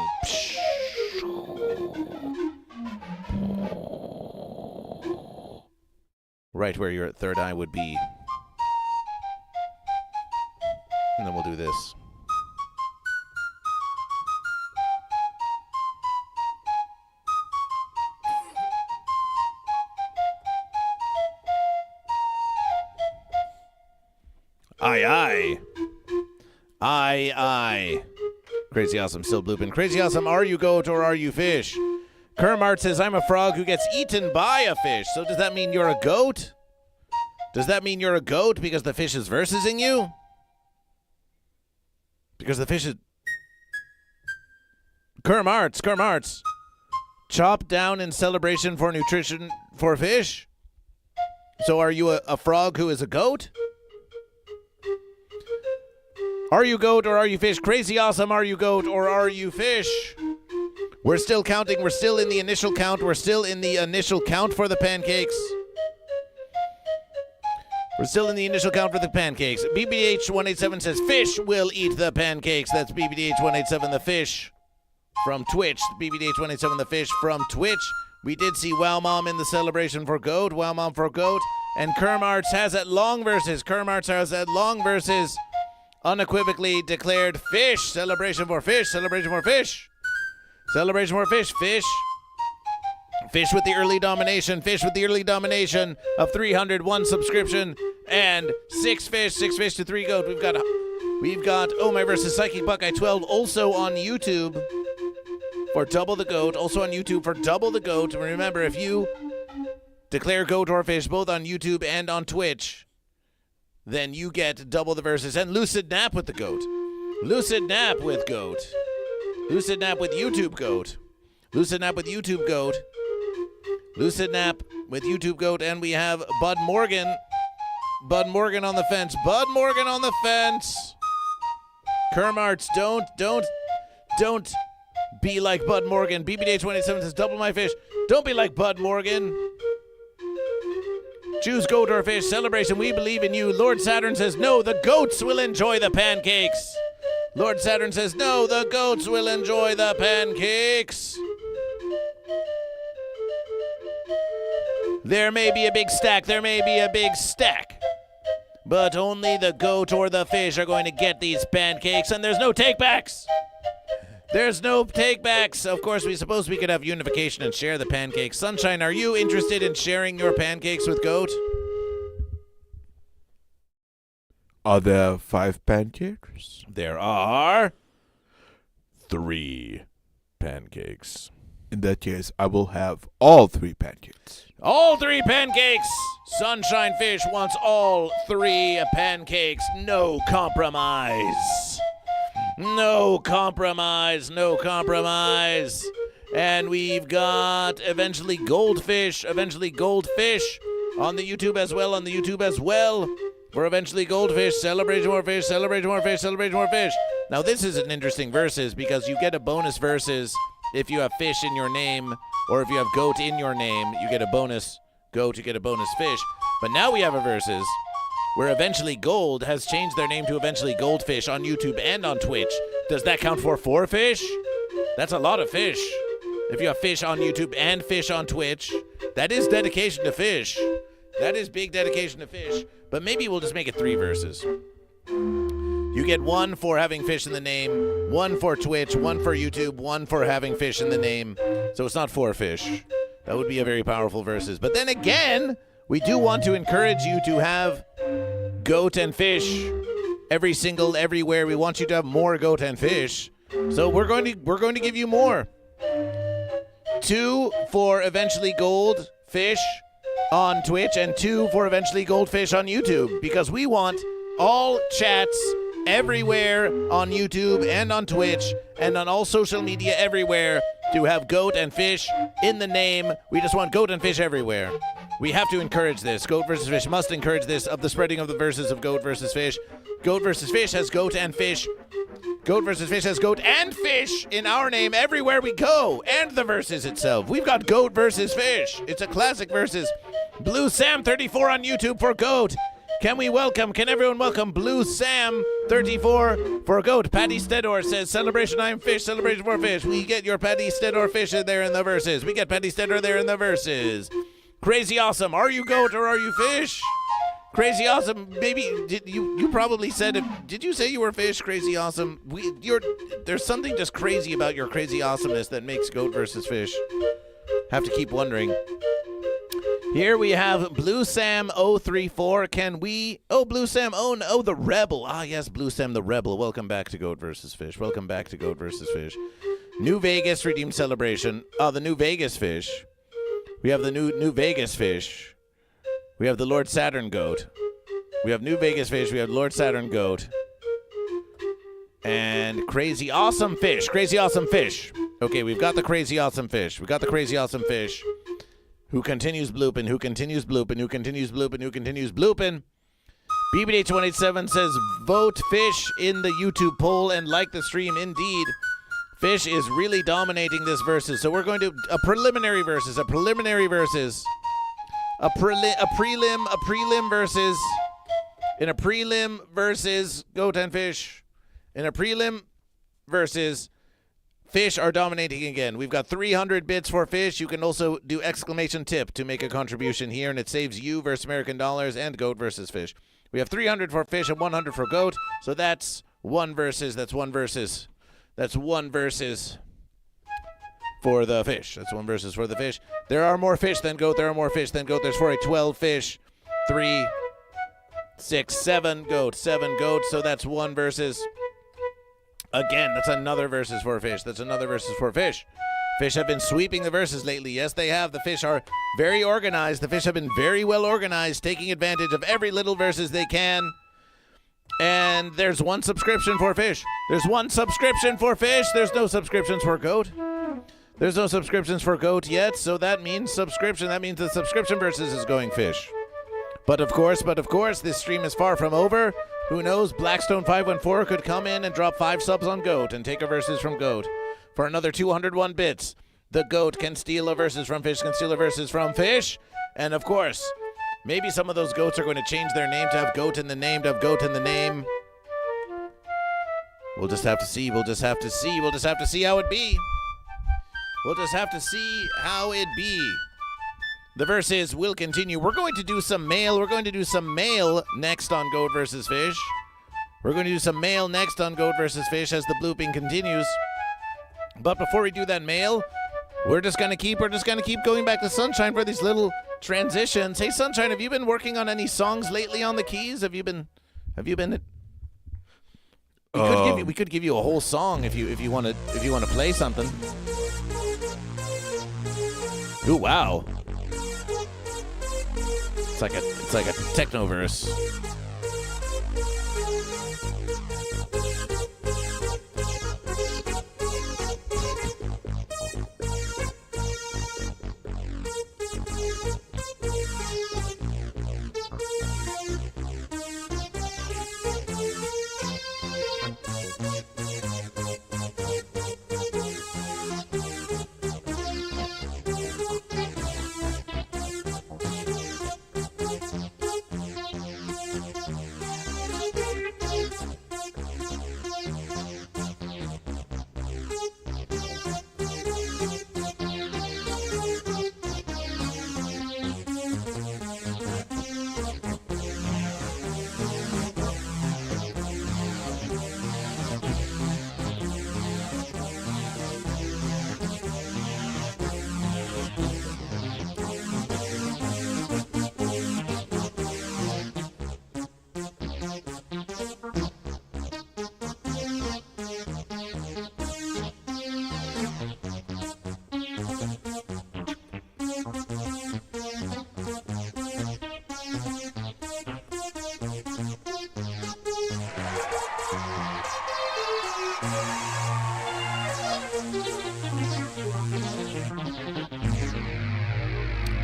Right where your third eye would be. And then we'll do this. Aye, aye. Aye, aye. Crazy Awesome still blooping. Crazy Awesome, are you goat or are you fish? Kermart says, I'm a frog who gets eaten by a fish. So does that mean you're a goat? Does that mean you're a goat because the fish is versing you? Because the fish is... Kermarts. Chopped down in celebration for nutrition for fish? So are you a frog who is a goat? Are you goat or are you fish? Crazy Awesome, are you goat or are you fish? We're still counting. We're still in the initial count. We're still in the initial count for the pancakes. We're still in the initial count for the pancakes. BBH187 says, fish will eat the pancakes. That's BBDH187, the fish from Twitch. BBDH187, the fish from Twitch. We did see Wow Mom in the celebration for goat. Wow Mom for goat. And Kermarts has at long versus. Kermarts has at long versus. Unequivocally declared fish. Celebration for fish. Celebration for fish. Celebration for fish. Fish. Fish with the early domination. Fish with the early domination of 301 subscription and 6 fish. 6 fish to 3 goat. We've got Oh My versus Psychic Buckeye 12 also on YouTube for double the goat. Also on YouTube for double the goat. Remember, if you declare goat or fish both on YouTube and on Twitch, then you get double the verses. And Lucid Nap with the goat. Lucid Nap with goat. Lucid Nap with YouTube goat. Lucid Nap with YouTube goat. Lucid Nap with YouTube goat. And we have Bud Morgan. Bud Morgan on the fence. Bud Morgan on the fence. Kermarts, don't be like Bud Morgan. BBDH27 says, double my fish. Don't be like Bud Morgan. Choose goat or fish. Celebration, we believe in you. Lord Saturn says, no, the goats will enjoy the pancakes. Lord Saturn says, no, the goats will enjoy the pancakes. There may be a big stack. There may be a big stack. But only the goat or the fish are going to get these pancakes, and there's no takebacks. There's no takebacks. Of course, we suppose we could have unification and share the pancakes. Sunshine, are you interested in sharing your pancakes with goat? Are there 5 pancakes? There are 3 pancakes. In that case, I will have all 3 pancakes. All 3 pancakes! Sunshine Fish wants all 3 pancakes. No compromise. No compromise. No compromise. And we've got eventually Goldfish. Eventually Goldfish on the YouTube as well. On the YouTube as well. For eventually Goldfish. Celebrate more fish. Celebrate more fish. Celebrate more fish. Now this is an interesting versus because you get a bonus versus if you have fish in your name, or if you have goat in your name, you get a bonus goat, you get a bonus fish. But now we have a versus where Eventually Gold has changed their name to Eventually Goldfish on YouTube and on Twitch. Does that count for 4 fish? That's a lot of fish. If you have fish on YouTube and fish on Twitch, that is dedication to fish. That is big dedication to fish. But maybe we'll just make it 3 verses. You get 1 for having fish in the name, 1 for Twitch, 1 for YouTube, 1 for having fish in the name. So it's not 4 fish. That would be a very powerful versus. But then again, we do want to encourage you to have goat and fish everywhere. We want you to have more goat and fish. So we're going to give you more. 2 for Eventually Gold Fish on Twitch and 2 for Eventually Goldfish on YouTube, because we want all chats everywhere on YouTube and on Twitch and on all social media everywhere to have goat and fish in the name. We just want goat and fish everywhere. We have to encourage this. Goat versus Fish must encourage this of the spreading of the verses of Goat versus Fish. Goat versus Fish has goat and fish. Goat versus Fish has goat and fish in our name everywhere we go, and the versus itself. We've got Goat versus Fish. It's a classic versus. Blue Sam 34 on YouTube for goat. Can everyone welcome Blue Sam 34 for goat? Patty Stedor says, celebration I'm fish, celebration for fish. We get your Patty Stedor fish in there in the verses. We get Patty Stedor there in the verses. Crazy Awesome, are you goat or are you fish? Crazy Awesome, maybe you probably said it. Did you say you were fish, Crazy Awesome? There's something just crazy about your crazy awesomeness that makes Goat versus Fish. Have to keep wondering. Here we have Blue Sam 034. Can we... Oh, Blue Sam. Oh, no, the Rebel. Ah, yes, Blue Sam the Rebel. Welcome back to Goat vs. Fish. Welcome back to Goat vs. Fish. New Vegas Redeemed Celebration. The New Vegas Fish. We have the New Vegas Fish. We have the Lord Saturn Goat. We have New Vegas Fish. We have Lord Saturn Goat. And Crazy Awesome Fish. Crazy Awesome Fish. Okay, we've got the Crazy Awesome Fish. We've got the Crazy Awesome Fish. Who continues blooping, who continues blooping, who continues blooping, who continues blooping. BBH187 says, vote Fish in the YouTube poll and like the stream. Indeed, Fish is really dominating this versus. So we're going to, a preliminary versus, a prelim versus, in a prelim versus Goat and Fish. In a prelim versus Fish are dominating again. We've got 300 bits for Fish. You can also do exclamation tip to make a contribution here, and it saves you versus American dollars and Goat versus Fish. We have 300 for Fish and 100 for Goat, so that's one versus. That's one versus for the Fish. That's one versus for the Fish. There are more Fish than Goat. There are more Fish than Goat. There's for a 12 Fish, 3, 6, 7 Goat, 7 Goat. So that's one versus. Again, that's another versus for Fish. That's another versus for Fish. Fish have been sweeping the verses lately. Yes, they have. The Fish are very organized. The Fish have been very well organized, taking advantage of every little versus they can. And there's one subscription for Fish. There's one subscription for Fish. There's no subscriptions for Goat. There's no subscriptions for Goat yet, so that means subscription. That means the subscription versus is going Fish. But of course, this stream is far from over. Who knows? Blackstone 514 could come in and drop 5 subs on Goat and take a versus from Goat for another 201 bits. The Goat can steal a versus from Fish, can steal a versus from Fish. And of course, maybe some of those Goats are going to change their name to have Goat in the name, to have Goat in the name. We'll just have to see. We'll just have to see. We'll just have to see how it be. We'll just have to see how it be. The verses will continue. We're going to do some mail. We're going to do some mail next on Goat vs. Fish. We're going to do some mail next on Goat vs. Fish as the blooping continues. But before we do that mail, we're just gonna keep going back to Sunshine for these little transitions. Hey Sunshine, have you been working on any songs lately on the keys? Have you been we could give you a whole song if you want to play something. Ooh, wow. It's like a techno verse.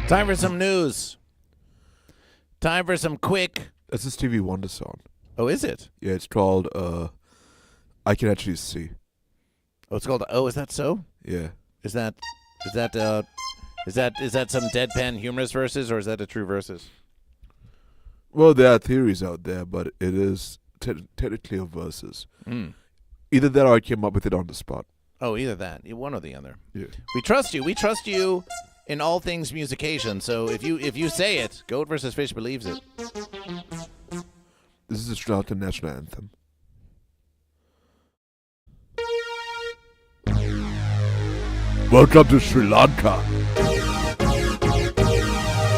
Time for some news. Time for some quick. That's a Stevie Wonder song. Oh, is it? Yeah, it's called I Can Actually See. Oh, it's called. Oh, is that so? Yeah. Is that some deadpan humorous verses, or is that a true verses? Well, there are theories out there, but it is technically a verses. Mm. Either that or I came up with it on the spot. Oh, either that. One or the other. Yeah. We trust you. We trust you in all things musication. So if you say it, Goat vs. Fish believes it. This is the Sri Lankan national anthem. Welcome to Sri Lanka.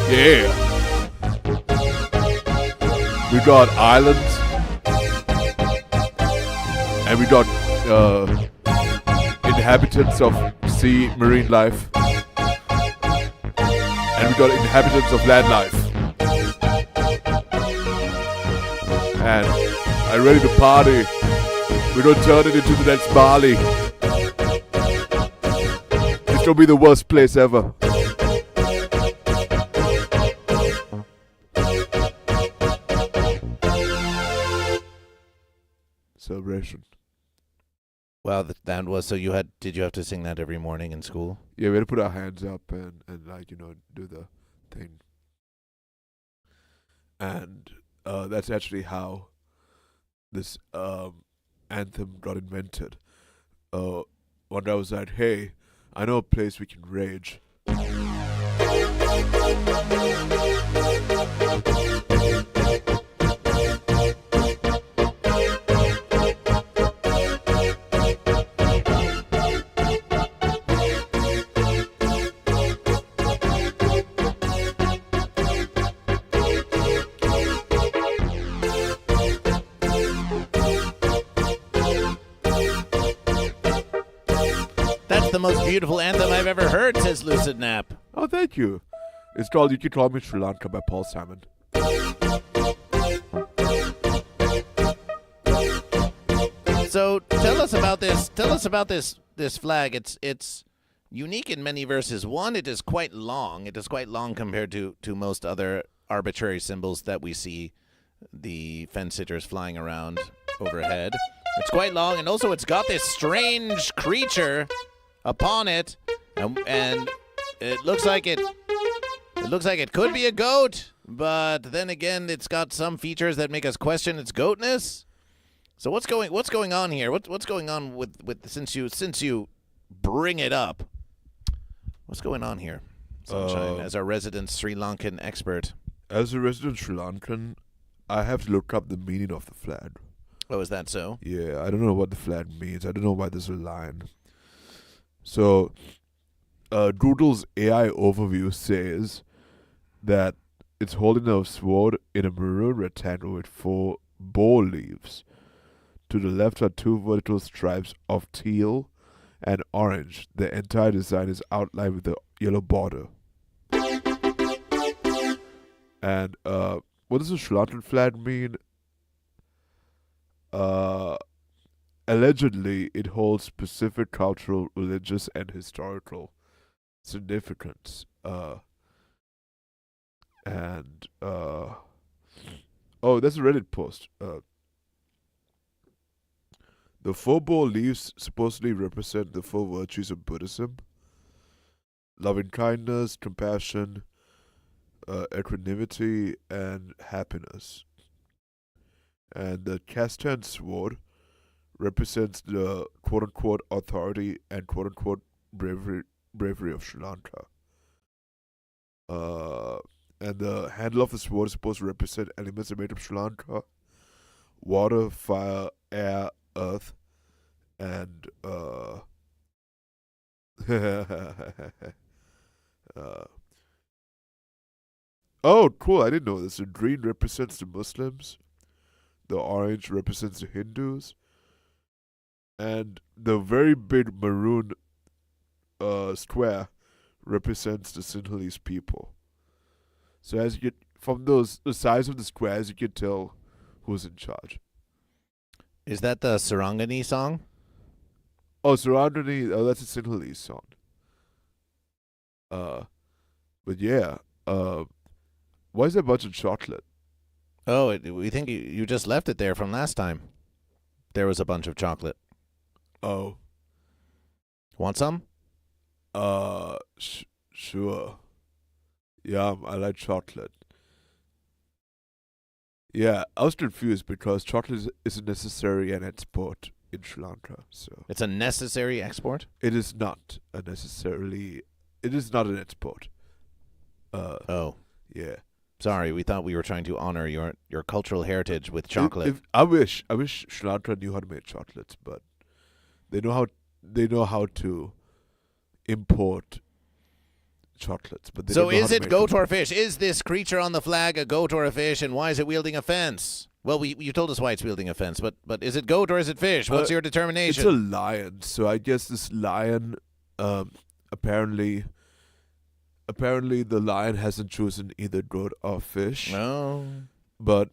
Yeah. We got islands. And we got inhabitants of sea marine life. And we got inhabitants of land life. And I'm ready to party. We're gonna turn it into the next Bali. It's gonna be the worst place ever. Celebration. Wow, that was so. Did you have to sing that every morning in school? Yeah, we had to put our hands up and like, do the thing. And that's actually how this anthem got invented. One day I was like, hey, I know a place we can rage. That's the most beautiful anthem I've ever heard, says Lucid Nap. Oh, thank you. It's called You Can Call Me Sri Lanka by Paul Simon. So tell us about this. Tell us about this flag. It's unique in many verses. One, it is quite long. It is quite long compared to most other arbitrary symbols that we see the fence sitters flying around overhead. It's quite long, and also it's got this strange creature upon it, and it looks like it could be a goat, but then again, it's got some features that make us question its goatness. So what's going on here? What's going on with since you bring it up? What's going on here, Sunshine, as our resident Sri Lankan expert? As a resident Sri Lankan, I have to look up the meaning of the flag. Oh, is that so? Yeah, I don't know what the flag means. I don't know why there's a line. So, Doodle's AI overview says that it's holding a sword in a maroon rectangle with 4 boar leaves. To the left are 2 vertical stripes of teal and orange. The entire design is outlined with a yellow border. And what does the Sri Lankan flag mean? Allegedly, it holds specific cultural, religious, and historical significance. Oh, that's a Reddit post. The 4 boar leaves supposedly represent the 4 virtues of Buddhism: loving kindness, compassion, equanimity, and happiness. And the Castan sword represents the quote-unquote authority and quote-unquote bravery of Sri Lanka. And the handle of the sword is supposed to represent elements that made up Sri Lanka: water, fire, air, earth, and oh, cool! I didn't know this. The green represents the Muslims. The orange represents the Hindus. And the very big maroon square represents the Sinhalese people. So as you get from the size of the squares, you can tell who's in charge. Is that the Sarangani song? Oh, Sarangani, that's a Sinhalese song. But yeah, why is there a bunch of chocolate? Oh, we think you just left it there from last time. There was a bunch of chocolate. Oh. Want some? Sure. Yeah, I like chocolate. Yeah, I was confused because chocolate isn't necessarily an export in Sri Lanka. So It's a necessary export? it is not an export. Oh, Yeah. sorry. We thought we were trying to honor your cultural heritage with chocolate. I wish Sri Lanka knew how to make chocolates, but they know how to import chocolates. But they So don't know how is to it make goat them. or fish? Is this creature on the flag a goat or a fish, and why is it wielding a fence? Well, you told us why it's wielding a fence, but is it goat or is it fish? What's your determination? It's a lion. So I guess this lion, apparently the lion hasn't chosen either goat or fish. No. But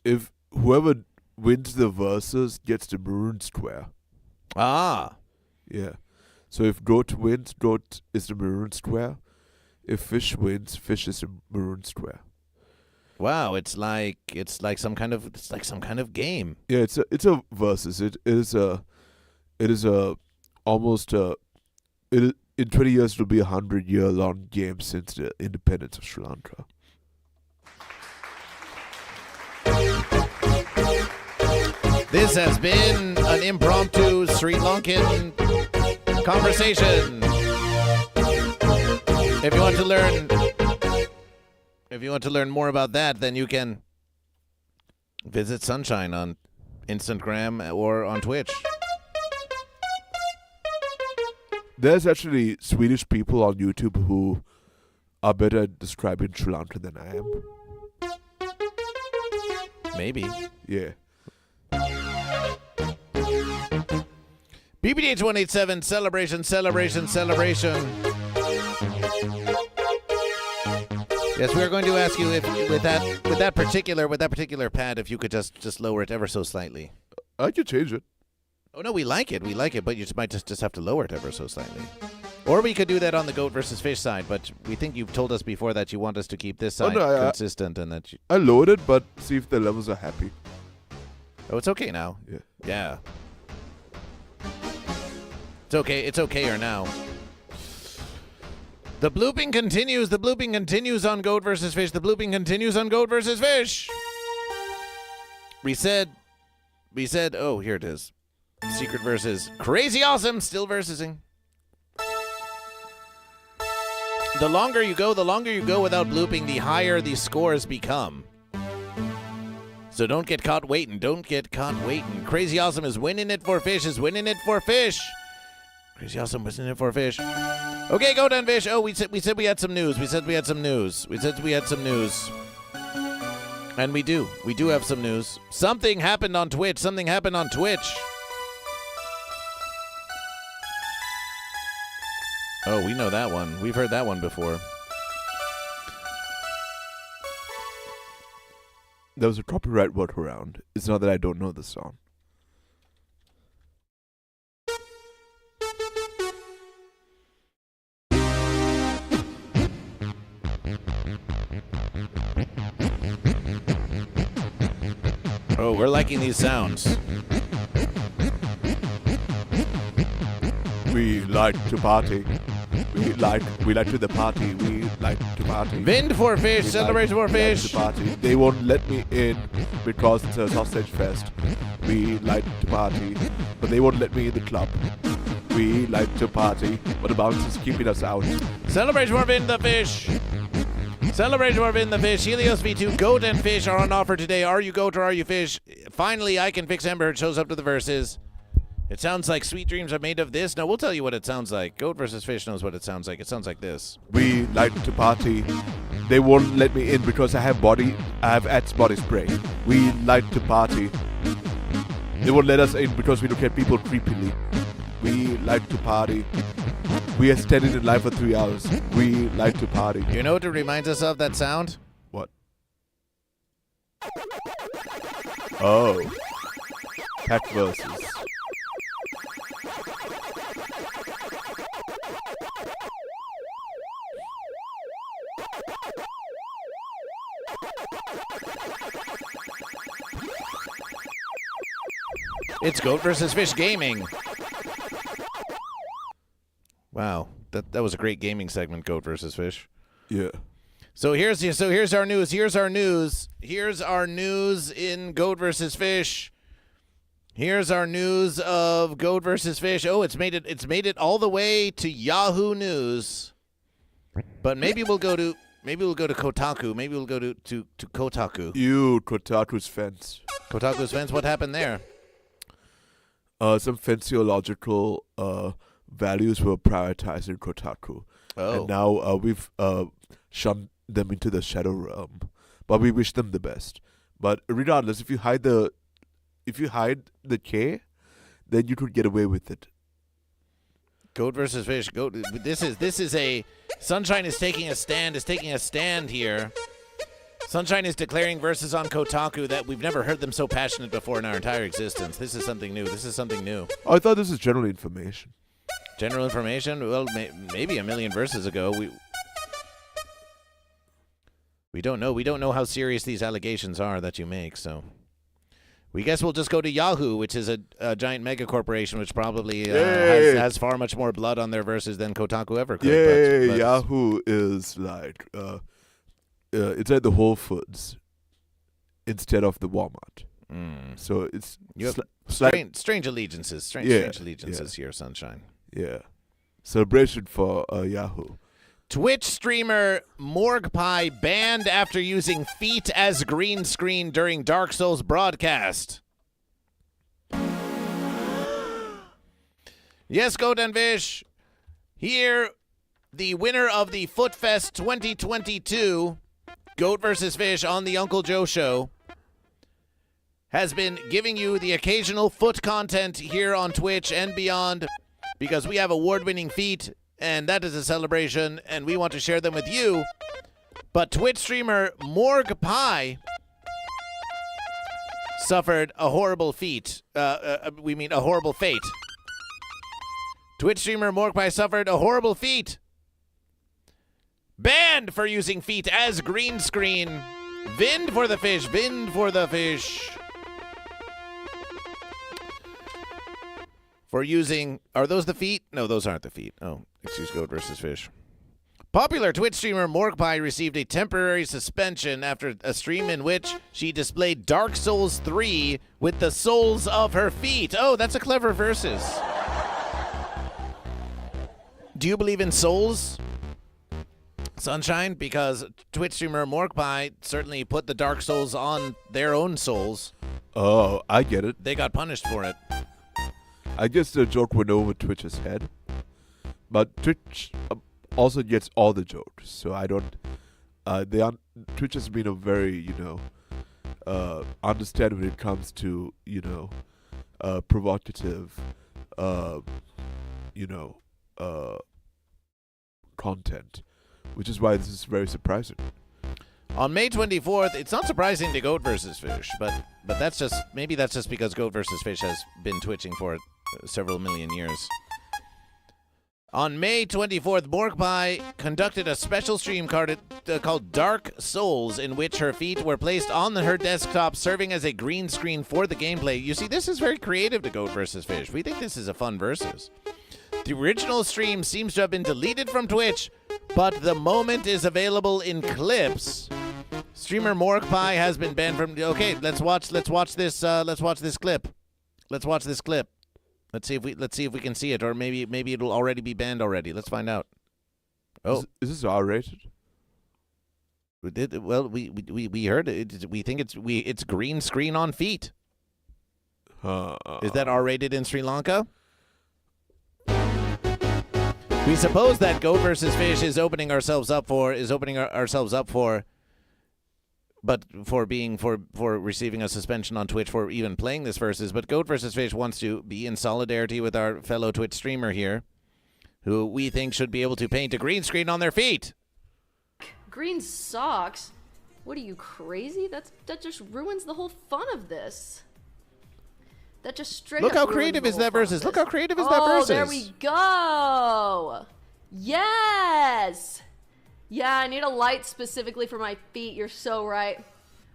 if whoever wins the versus gets the maroon square. Ah. Yeah. So if goat wins, goat is the maroon square. If fish wins, fish is the maroon square. Wow, it's like some kind of game. Yeah, it's a versus. It is almost in 20 years it'll be 100-year-long game since the independence of Sri Lanka. This has been an impromptu Sri Lankan conversation. If you want to learn more about that, then you can visit Sunshine on Instagram or on Twitch. There's actually Swedish people on YouTube who are better at describing Sri Lanka than I am. Maybe. Yeah. BBDH 187 celebration. Yes, we are going to ask you if with that particular pad, if you could just lower it ever so slightly. I could change it. Oh no, we like it, but you might just have to lower it ever so slightly. Or we could do that on the goat versus fish side, but we think you've told us before that you want us to keep this side consistent and that you... I lowered it, but see if the levels are happy. Oh, it's okay now. Yeah. Yeah. It's okay now. The blooping continues on goat versus fish. We said, oh, here it is. Secret versus crazy awesome, still versing. The longer you go without blooping, the higher the scores become. So don't get caught waiting. Crazy awesome is winning it for fish. Crazy awesome was in it for fish. Okay, go down fish. Oh, we said we had some news. And we do have some news. Something happened on Twitch. Oh, we know that one. We've heard that one before. There was a copyright workaround. It's not that I don't know the song. Oh, we're liking these sounds. We like to party. We like to the party. We like to party. Wind for fish, celebration for fish. Like to party. They won't let me in because it's a sausage fest. We like to party, but they won't let me in the club. We like to party, but the bounce is keeping us out. Celebration for Wind the fish. Helios V2, goat and fish are on offer today. Are you goat or are you fish? Finally, I Can Fix Ember shows up to the verses. It sounds like Sweet Dreams Are Made of This. No, we'll tell you what it sounds like. Goat versus fish knows what it sounds like. It sounds like this. We like to party. They won't let me in because I have Ads body spray. We like to party. They won't let us in because we look at people creepily. We like to party. We have standing in line for 3 hours. We like to party. You know what it reminds us of, that sound? What? Oh. Pack versus. It's Goat versus Fish Gaming. Wow, that was a great gaming segment, Goat versus Fish. Yeah. So here's our news. Here's our news in Goat versus Fish. Here's our news of Goat versus Fish. Oh, it's made it all the way to Yahoo News. But maybe we'll go to Kotaku. Maybe we'll go to Kotaku. Kotaku's fence. Kotaku's fence. What happened there? Some fanciological values were prioritized in Kotaku. Oh. And now we've shunned them into the shadow realm. But we wish them the best. But regardless, if you hide the K, then you could get away with it. Goat versus fish. Goat. This is a Sunshine is taking a stand here. Sunshine is declaring verses on Kotaku that we've never heard them so passionate before in our entire existence. This is something new. Oh, I thought this was general information. General information? Well, maybe a million verses ago. We don't know. We don't know how serious these allegations are that you make, so we guess we'll just go to Yahoo, which is a giant mega corporation, which probably has far much more blood on their verses than Kotaku ever could. Yeah, but Yahoo is like it's at the Whole Foods instead of the Walmart. So it's you have strange allegiances. Strange allegiances here, Sunshine. Yeah. Celebration for Yahoo. Twitch streamer Morgpie banned after using feet as green screen during Dark Souls broadcast. Yes, Goat and Fish. Here, the winner of the FootFest 2022, Goat vs. Fish on the Uncle Joe Show, has been giving you the occasional foot content here on Twitch and beyond because we have award-winning feet, and that is a celebration, and we want to share them with you. But Twitch streamer Morgpie suffered a horrible fate. A horrible fate. Twitch streamer Morgpie suffered a horrible fate. Banned for using feet as green screen. Vind for the fish. Vind for the fish. For using... Are those the feet? No, those aren't the feet. Oh, excuse Goat versus Fish. Popular Twitch streamer Morgpie received a temporary suspension after a stream in which she displayed Dark Souls 3 with the soles of her feet. Oh, that's a clever versus. Do you believe in souls, Sunshine? Because Twitch streamer Morgpie certainly put the Dark Souls on their own souls. Oh, I get it. They got punished for it. I guess the joke went over Twitch's head. But Twitch also gets all the jokes. So I don't... Twitch has been a very, understanding when it comes to, provocative, content. Which is why this is very surprising. On May 24th, it's not surprising to Goat vs. Fish, but that's just because Goat vs. Fish has been twitching for several million years. On May 24th, Morgpie conducted a special stream called Dark Souls, in which her feet were placed on her desktop, serving as a green screen for the gameplay. You see, this is very creative to Goat vs. Fish. We think this is a fun versus. The original stream seems to have been deleted from Twitch, but the moment is available in clips. Streamer Morgpie has been banned from... Okay, let's watch this clip. Let's watch this clip. Let's see if we can see it, or maybe it'll already be banned already. Let's find out. Oh, is this R-rated? We did well. We heard it. We think it's green screen on feet. Is that R-rated in Sri Lanka? We suppose that Goat vs. Fish is opening ourselves up for, but for receiving a suspension on Twitch for even playing this versus. But Goat vs. Fish wants to be in solidarity with our fellow Twitch streamer here, who we think should be able to paint a green screen on their feet. Green socks? What are you, crazy? That just ruins the whole fun of this. That just straight Look up how ruins creative the is whole that fun of versus. this. Look how creative is that versus. Oh, there we go. Yes. Yeah, I need a light specifically for my feet. You're so right.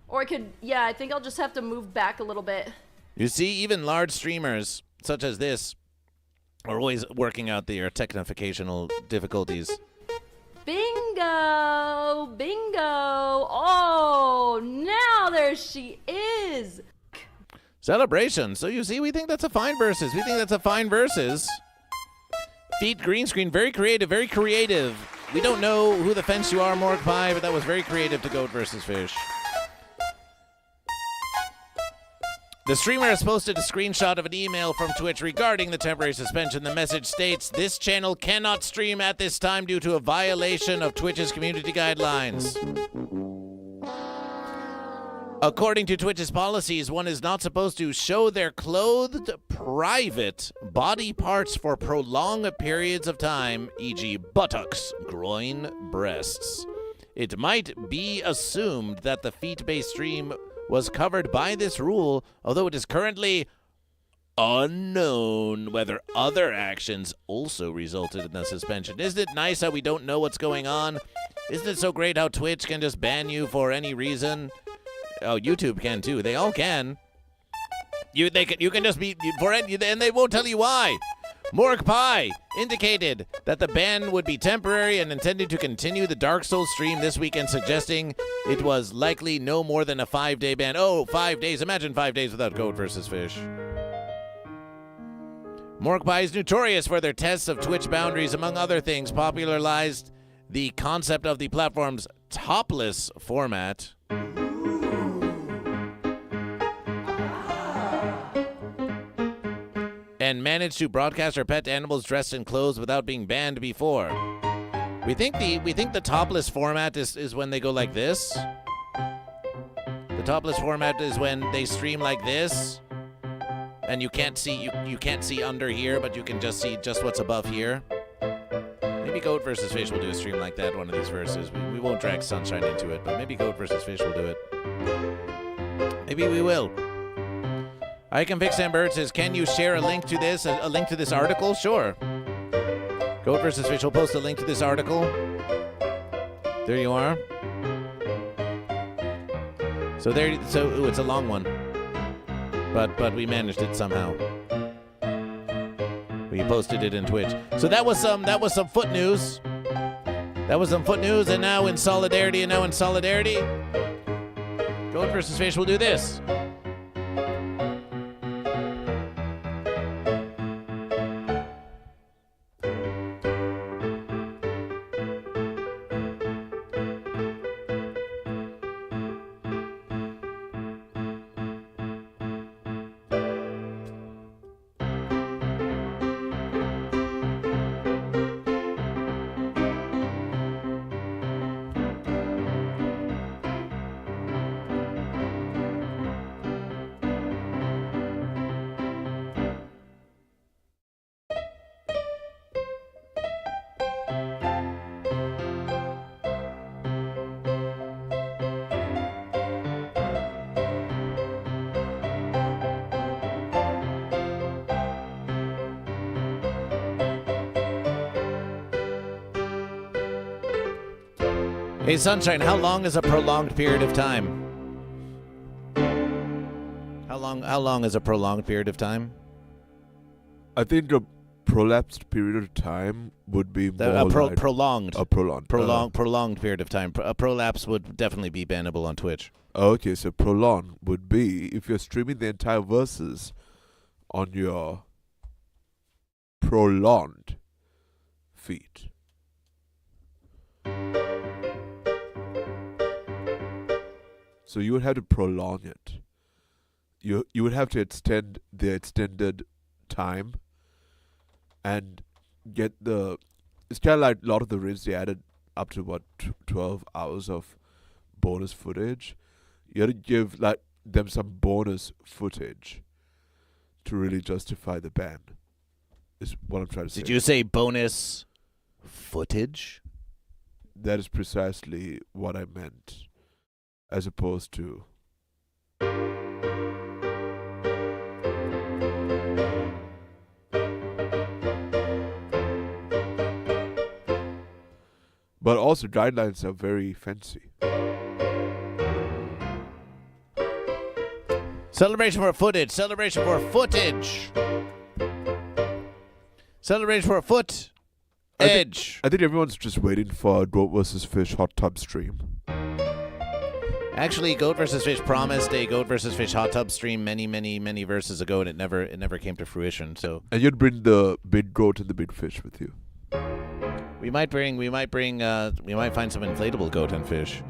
Or I could, I think I'll just have to move back a little bit. You see, even large streamers such as this are always working out their technificational difficulties. Bingo! Bingo! Oh, now there she is. Celebration. So you see, we think that's a fine versus. Feet green screen, very creative, very creative. We don't know who the fence you are, Morgpie, but that was very creative to Goat vs. Fish. The streamer has posted a screenshot of an email from Twitch regarding the temporary suspension. The message states, this channel cannot stream at this time due to a violation of Twitch's community guidelines. According to Twitch's policies, one is not supposed to show their clothed private body parts for prolonged periods of time, e.g. buttocks, groin, breasts. It might be assumed that the feet-based stream was covered by this rule, although it is currently unknown whether other actions also resulted in the suspension. Isn't it nice how we don't know what's going on? Isn't it so great how Twitch can just ban you for any reason? Oh, YouTube can too. They all can. You can just be for it, and they won't tell you why. Morg Pie indicated that the ban would be temporary and intended to continue the Dark Souls stream this weekend, suggesting it was likely no more than a 5-day ban. Oh, 5 days. Imagine 5 days without GoatVsFish. Morg Pie is notorious for their tests of Twitch boundaries, among other things, popularized the concept of the platform's topless format. And managed to broadcast our pet animals dressed in clothes without being banned before. We think the topless format is when they go like this. The topless format is when they stream like this, and you can't see you can't see under here, but you can just see just what's above here. Maybe GoatVsFish will do a stream like that one of these verses. We won't drag Sunshine into it, but maybe GoatVsFish will do it. Maybe we will. I Can Fix Sam Bird says, can you share a link to this? A link to this article? Sure. GoatVsFish will post a link to this article. There you are. So ooh, it's a long one. But we managed it somehow. We posted it in Twitch. So that was some foot news. That was some foot news, and now in solidarity, GoatVsFish will do this. Hey, Sunshine, how long is a prolonged period of time? How long is a prolonged period of time? I think a prolapsed period of time would be more like prolonged. A prolonged period of time. A prolapse would definitely be bannable on Twitch. Okay, so prolonged would be if you're streaming the entire verses on your prolonged feed. So you would have to prolong it. You would have to extend the extended time and get the... It's kind of like a lot of the rigs, they added up to, 12 hours of bonus footage. You had to give them some bonus footage to really justify the ban, is what I'm trying to say. Did you say bonus footage? That is precisely what I meant. As opposed to but also guidelines are very fancy. Celebration for footage. Celebration for footage. Celebration for foot edge. I think everyone's just waiting for a GoatVsFish hot tub stream. Actually, GoatVsFish promised a GoatVsFish hot tub stream many verses ago, and it never came to fruition. So, and you'd bring the big goat and the big fish with you. We might find some inflatable goat and fish.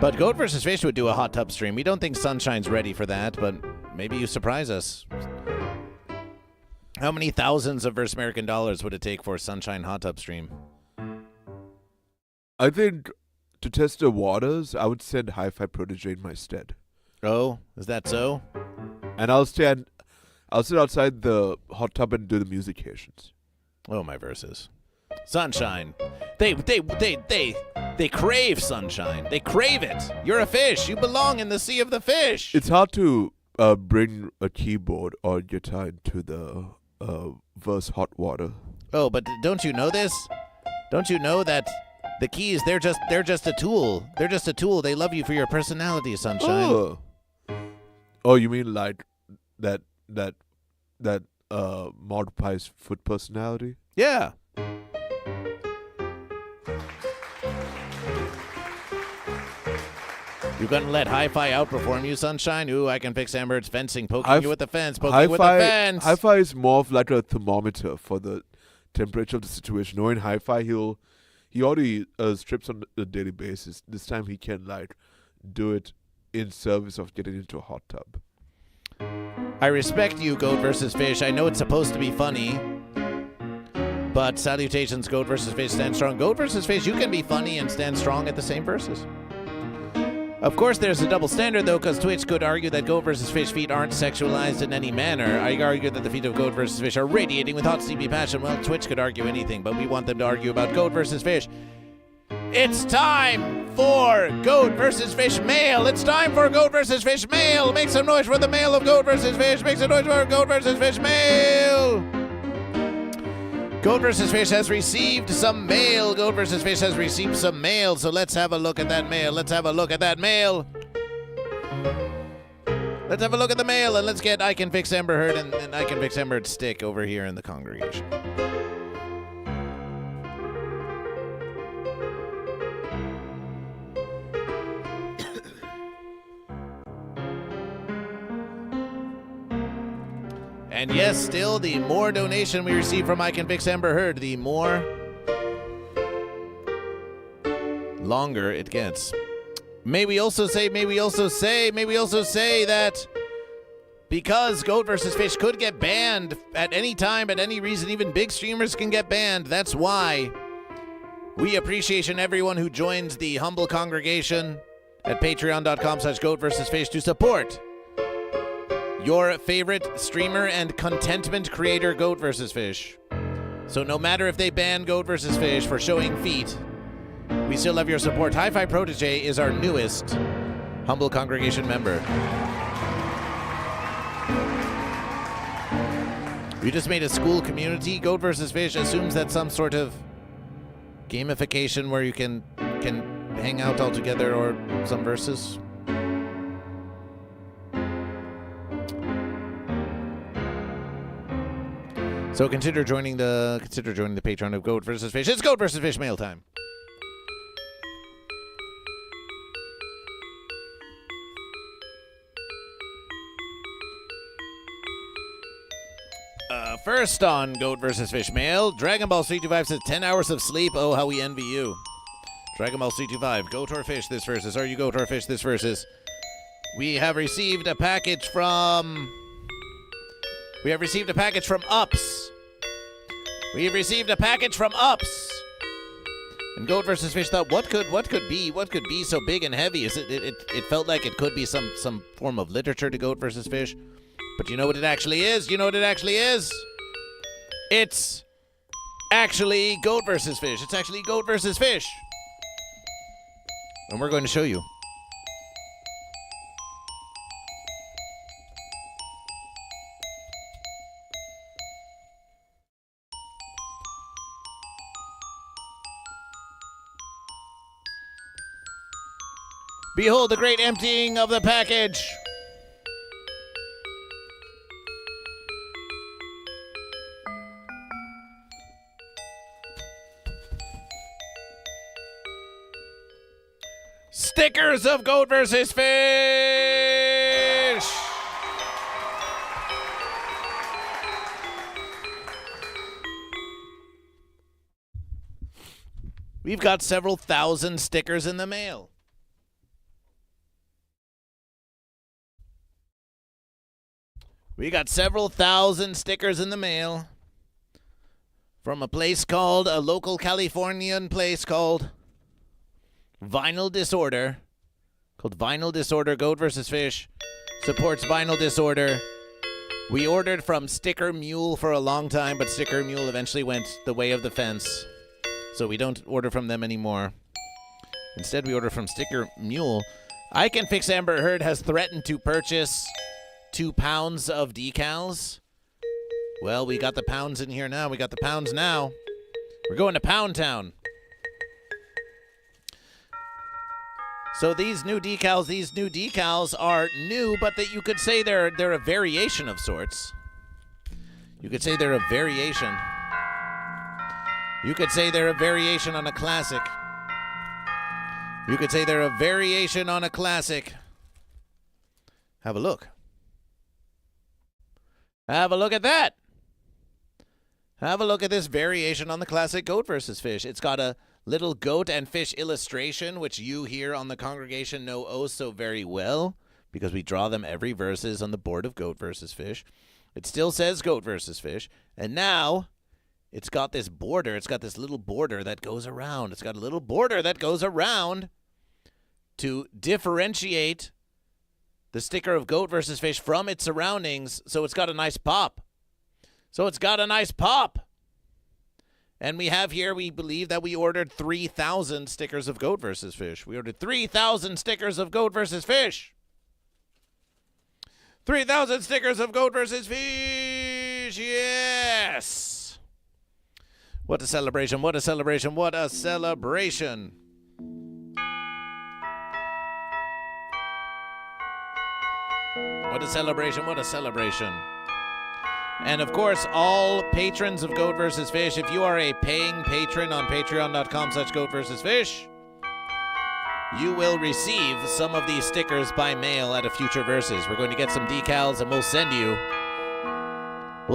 But GoatVsFish would do a hot tub stream. We don't think Sunshine's ready for that, but Maybe you surprise us. How many thousands of Verse American dollars would it take for a Sunshine hot tub stream? I think to test the waters, I would send Hi-Fi Protege in my stead. Oh, is that so? And I'll sit outside the hot tub and do the musications. Oh, my verses. Sunshine. They crave sunshine. They crave it. You're a fish. You belong in the sea of the fish. It's hard to bring a keyboard or guitar into the verse hot water. Oh, but don't you know this? Don't you know that the keys, they're just a tool. They're just a tool. They love you for your personality, Sunshine. Oh, you mean like that Multiply's foot personality? Yeah. You gonna let Hi-Fi outperform you, Sunshine? Ooh, I can fix Amber's fencing, poking you with the fence, poking you with the fence. Hi-Fi is more of like a thermometer for the temperature of the situation. Knowing Hi-Fi, he already strips on a daily basis. This time he can like do it in service of getting into a hot tub. I respect you, GoatVsFish. I know it's supposed to be funny, but salutations, GoatVsFish, stand strong. GoatVsFish, you can be funny and stand strong at the same verses. Of course, there's a double standard, though, because Twitch could argue that GoatVsFish feet aren't sexualized in any manner. I argue that the feet of GoatVsFish are radiating with hot, steamy passion. Well, Twitch could argue anything, but we want them to argue about GoatVsFish. It's time for GoatVsFish Mail. It's time for GoatVsFish Mail. Make some noise for the mail of GoatVsFish. Make some noise for GoatVsFish Mail. GoatVsFish has received some mail. GoatVsFish has received some mail. So let's have a look at that mail. Let's have a look at that mail. Let's have a look at the mail, and let's get I Can Fix Amber Heard and I Can Fix Amber Heard's stick over here in the congregation. And yes, still, the more donation we receive from I Can Fix Amber Heard, the more longer it gets. May we also say that because GoatVsFish could get banned at any time, at any reason, even big streamers can get banned. That's why we appreciate everyone who joins the humble congregation at patreon.com/GoatVsFish to support your favorite streamer and contentment creator, GoatVsFish. So no matter if they ban GoatVsFish for showing feet, we still love your support. Hi-Fi Protege is our newest humble congregation member. We just made a school community. GoatVsFish assumes that's some sort of gamification where you can hang out all together or some verses. So consider joining the Patreon of GoatVsFish. It's GoatVsFish mail time. First on GoatVsFish mail, Dragon Ball 325 says 10 hours of sleep. Oh, how we envy you. Dragon Ball 325, Goat or Fish this versus. Are you Goat or Fish this versus? We have received a package from Ups. We have received a package from Ups. And GoatVsFish thought, what could be so big and heavy? It felt like it could be some form of literature to GoatVsFish. But you know what it actually is? It's actually GoatVsFish. It's actually GoatVsFish. And we're going to show you. Behold the great emptying of the package. Stickers of GoatVsFish. We've got several thousand stickers in the mail. We got several thousand stickers in the mail from a local Californian place called Vinyl Disorder. Called Vinyl Disorder. Goat vs. Fish supports vinyl disorder. We ordered from Sticker Mule for a long time, but Sticker Mule eventually went the way of the fence. So we don't order from them anymore. Instead, we order from Sticker Mule. I Can Fix Amber Heard has threatened to purchase 2 pounds of decals. Well, we got the pounds in here now. We got the pounds now. We're going to Pound Town. So these new decals are new, but that you could say they're a variation of sorts. You could say they're a variation. You could say they're a variation on a classic. You could say they're a variation on a classic. Have a look. Have a look at that. Have a look at this variation on the classic Goat vs. Fish. It's got a little goat and fish illustration, which you here on the congregation know oh so very well, because we draw them every verses on the board of Goat vs. Fish. It still says Goat vs. Fish, and now it's got this border. It's got this little border that goes around. It's got a little border that goes around to differentiate the sticker of Goat vs. Fish from its surroundings, so it's got a nice pop. And we have here, we believe that we ordered 3,000 stickers of Goat vs. Fish. We ordered 3,000 stickers of Goat vs. Fish. 3,000 stickers of Goat vs. Fish. Yes. What a celebration. What a celebration. What a celebration. What a celebration. What a celebration. And, of course, all patrons of Goat vs. Fish, if you are a paying patron on patreon.com/GoatVsFish, you will receive some of these stickers by mail at a future Versus. We're going to get some decals, and we'll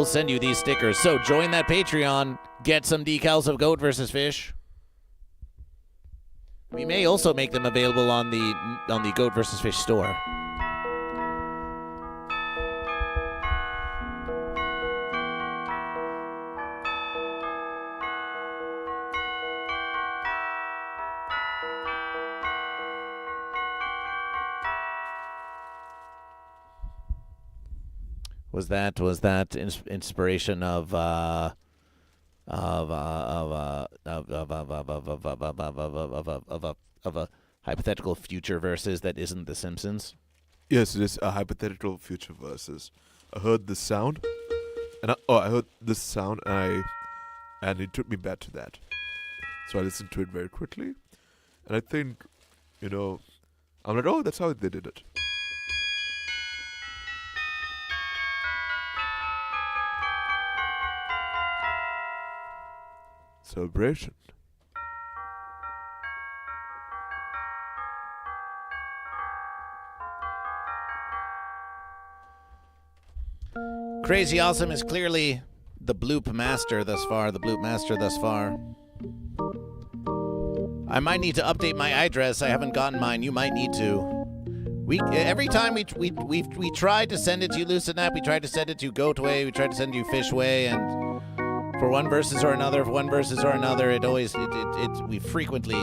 send you these stickers. So join that Patreon, get some decals of Goat vs. Fish. We may also make them available on the Goat vs. Fish store. Was that inspiration of a hypothetical future Versus that isn't The Simpsons? Yes, it is a hypothetical future Versus. I heard this sound, and I heard this sound, and it took me back to that. So I listened to it very quickly, and I think, I'm like, oh, that's how they did it. Celebration. Crazy Awesome is clearly the bloop master thus far. I might need to update my address. I haven't gotten mine. You might need to. Every time we tried to send it to you, Lucinap, we tried to send it to Goatway, we tried to send you Fishway, and for one Versus or another, it frequently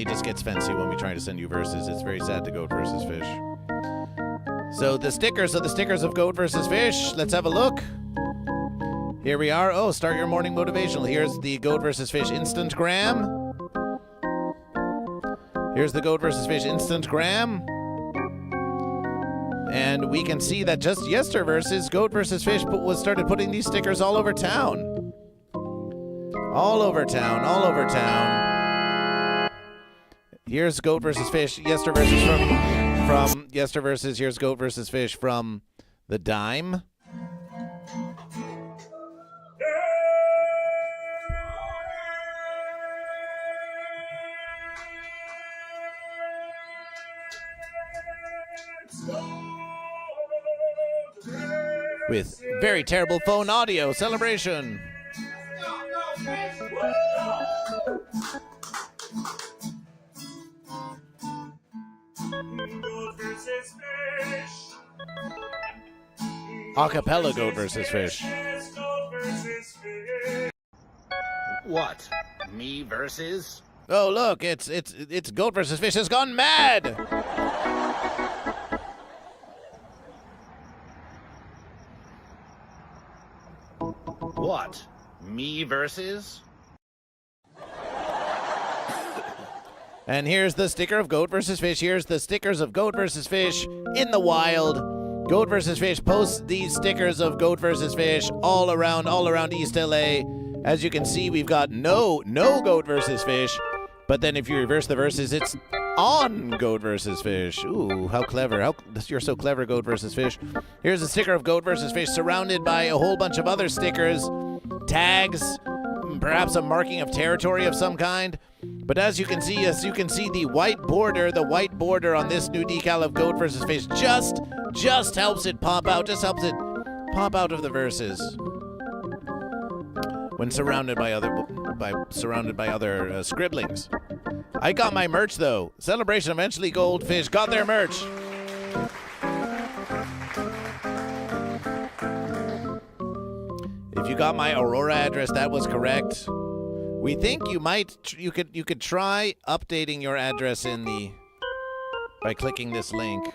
just gets fancy when we try to send you Versus. It's very sad to Goat vs. Fish. So the stickers of Goat vs. Fish. Let's have a look. Here we are. Oh, start your morning motivational. Here's the Goat vs. Fish Instantgram. Here's the Goat vs. Fish Instantgram. And we can see that just yesterday Versus, Goat vs. Fish started putting these stickers all over town. All over town. Here's Goat vs. Fish. Yesterday Versus from yesterday Versus. Here's Goat vs. Fish from the Dime. With very terrible phone audio. Celebration. Goat vs. Fish. Acapella goat versus fish. What? Me versus? Oh, look, it's goat versus fish has gone mad. What? Me versus? And here's the sticker of goat versus fish. Here's the stickers of goat versus fish in the wild. Goat versus fish posts these stickers of goat versus fish all around East LA. As you can see, we've got no goat versus fish. But then if you reverse the verses, it's on goat versus fish. Ooh, how clever. You're so clever, goat versus fish. Here's a sticker of goat versus fish surrounded by a whole bunch of other stickers, tags, perhaps a marking of territory of some kind. But as you can see, the white border on this new decal of goat versus fish just helps it pop out, just helps it pop out of the verses when surrounded by other scribblings. I got my merch though. Celebration Eventually Goldfish got their merch. If you got my Aurora address, that was correct. We think you could try updating your address by clicking this link.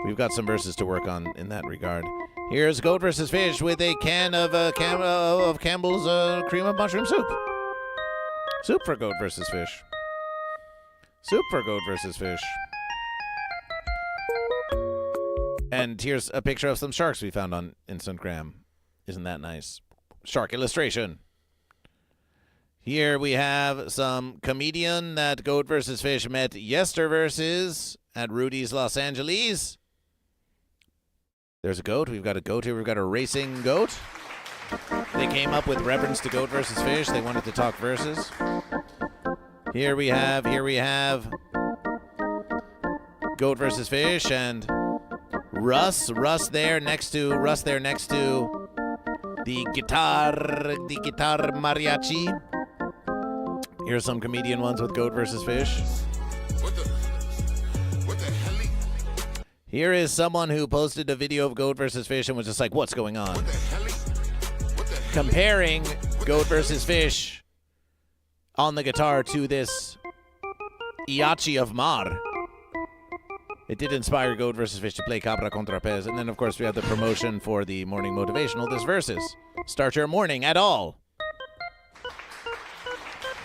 We've got some verses to work on in that regard. Here's goat versus fish with a can of Campbell's cream of mushroom soup. Soup for goat versus fish. Soup for goat versus fish. And here's a picture of some sharks we found on Instagram. Isn't that nice? Shark illustration. Here we have some comedian that goat versus fish met yesterverses at Rudy's Los Angeles. There's a goat. We've got a goat here. We've got a racing goat. They came up with reference to goat versus fish. They wanted to talk verses. Here we have goat versus fish and Russ there next to the guitar mariachi. Here's some comedian ones with goat versus fish. What the hell? Here is someone who posted a video of goat versus fish and was just like, what's going on? Comparing goat versus fish on the guitar to this Iachi of Mar. It did inspire goat versus fish to play Cabra contra Pez. And then, of course, we have the promotion for the morning motivational. This versus. Start your morning at all.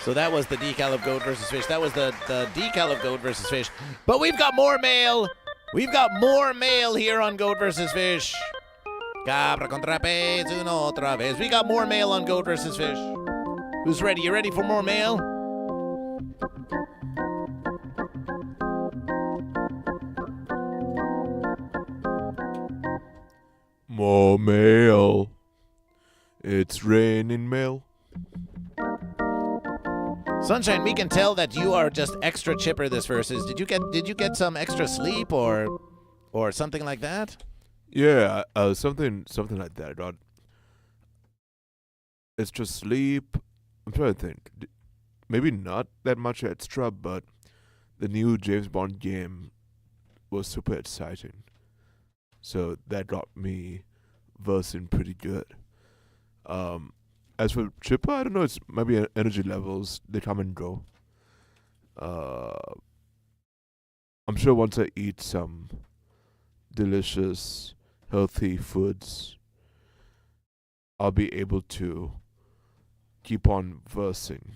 So that was the decal of goat versus fish. That was the decal of goat versus fish. But we've got more mail. We've got more mail here on goat versus fish. Cabra contra Pez una otra vez. We got more mail on goat versus fish. Who's ready? You ready for more mail? More mail. It's raining mail. Sunshine, we can tell that you are just extra chipper this versus. Did you get some extra sleep or something like that? Yeah, something like that. Right? It's just sleep. I'm trying to think. Maybe not that much extra, but the new James Bond game was super exciting. So that got me versing pretty good. As for chipper, I don't know. It's maybe energy levels. They come and go. I'm sure once I eat some delicious, healthy foods, I'll be able to keep on versing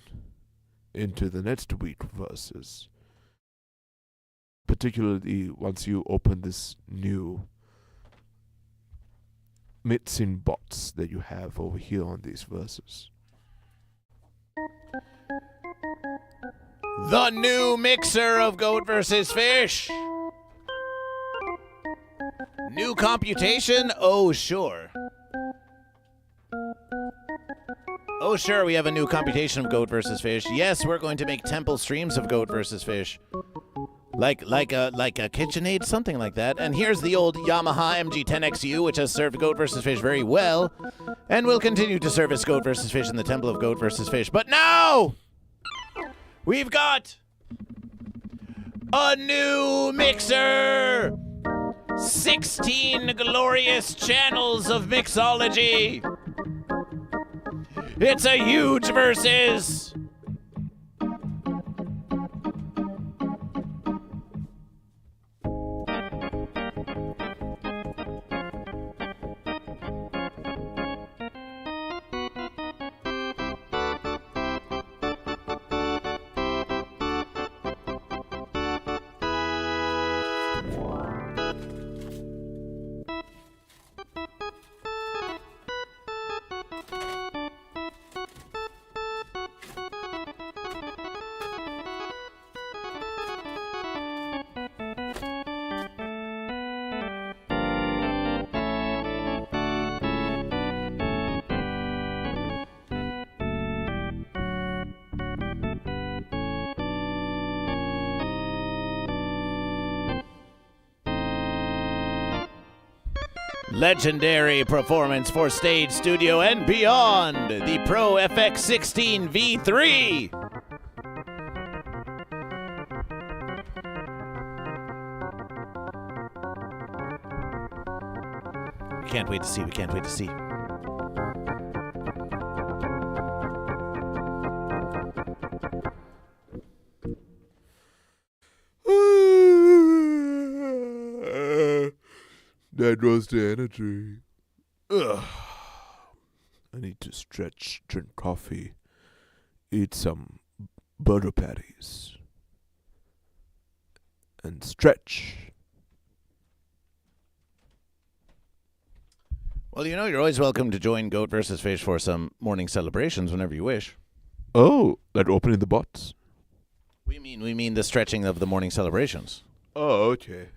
into the next week verses. Particularly once you open this new mixing bots that you have over here on these verses. The new mixer of goat versus fish. New computation? Oh, sure. Oh, sure, we have a new computation of goat versus fish. Yes, we're going to make temple streams of goat versus fish. Like a KitchenAid, something like that. And here's the old Yamaha MG10XU, which has served goat versus fish very well, and will continue to service goat versus fish in the temple of goat versus fish. But now, we've got a new mixer. 16 glorious channels of mixology. It's a huge versus. Legendary performance for stage, studio, and beyond. The Pro FX16 V3. We can't wait to see. We can't wait to see. That was the energy. Ugh. I need to stretch, drink coffee, eat some burger patties, and stretch. Well, you know, you're always welcome to join Goat vs. Fish for some morning celebrations whenever you wish. Oh, that opening the bots? We mean the stretching of the morning celebrations. Oh, okay.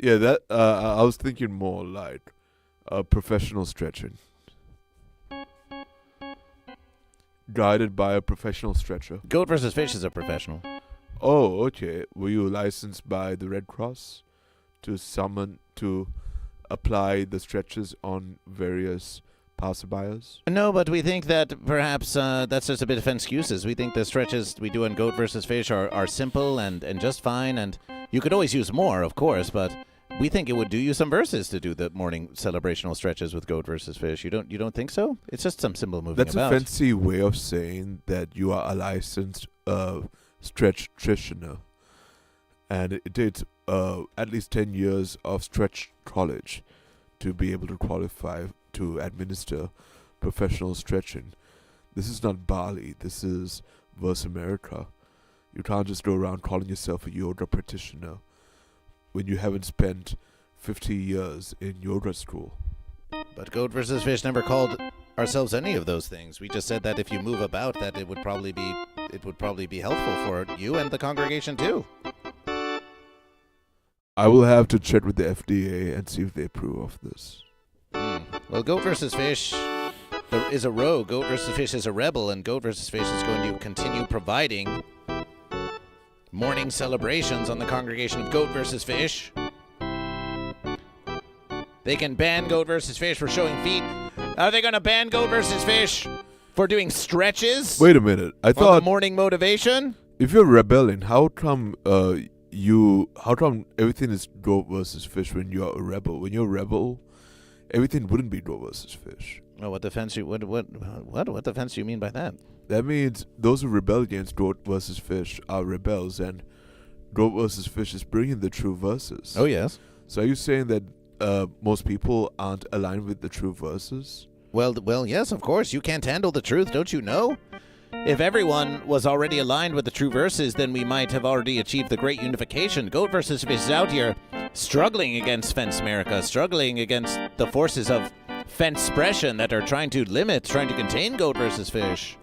Yeah, that I was thinking more like professional stretching, guided by a professional stretcher. Goat vs. Fish is a professional. Oh, okay. Were you licensed by the Red Cross to apply the stretches on various passerbyers? No, but we think that perhaps that's just a bit of excuses. We think the stretches we do on Goat vs. Fish are simple and just fine, and you could always use more, of course, but we think it would do you some verses to do the morning celebrational stretches with Goat vs. Fish. You don't think so? It's just some simple moving That's about. a fancy way of saying that you are a licensed stretch nutritioner, and it takes at least 10 years of stretch college to be able to qualify to administer professional stretching. This is not Bali. This is Verse America. You can't just go around calling yourself a yoga practitioner when you haven't spent 50 years in yoga school. But Goat vs. Fish never called ourselves any of those things. We just said that if you move about, that it would probably be helpful for you and the congregation too. I will have to check with the FDA and see if they approve of this. Well, Goat vs. Fish is a rogue. Goat vs. Fish is a rebel, and Goat vs. Fish is going to continue providing morning celebrations on the congregation of Goat vs. Fish. They can ban Goat vs. Fish for showing feet. Are they going to ban Goat vs. Fish for doing stretches? Wait a minute. I on thought the morning motivation? if you're rebelling, how come everything is Goat versus Fish when you're a rebel? When you're a rebel, everything wouldn't be Goat versus Fish. Oh, what defense do you mean by that? That means those who rebel against Goat versus Fish are rebels, and Goat versus Fish is bringing the true verses. Oh, yes. So are you saying that most people aren't aligned with the true verses? Well, yes, of course. You can't handle the truth, don't you know? If everyone was already aligned with the true verses, then we might have already achieved the great unification. Goat versus Fish is out here struggling against Fence America, struggling against the forces of Fence-spression that are trying to contain Goat versus Fish.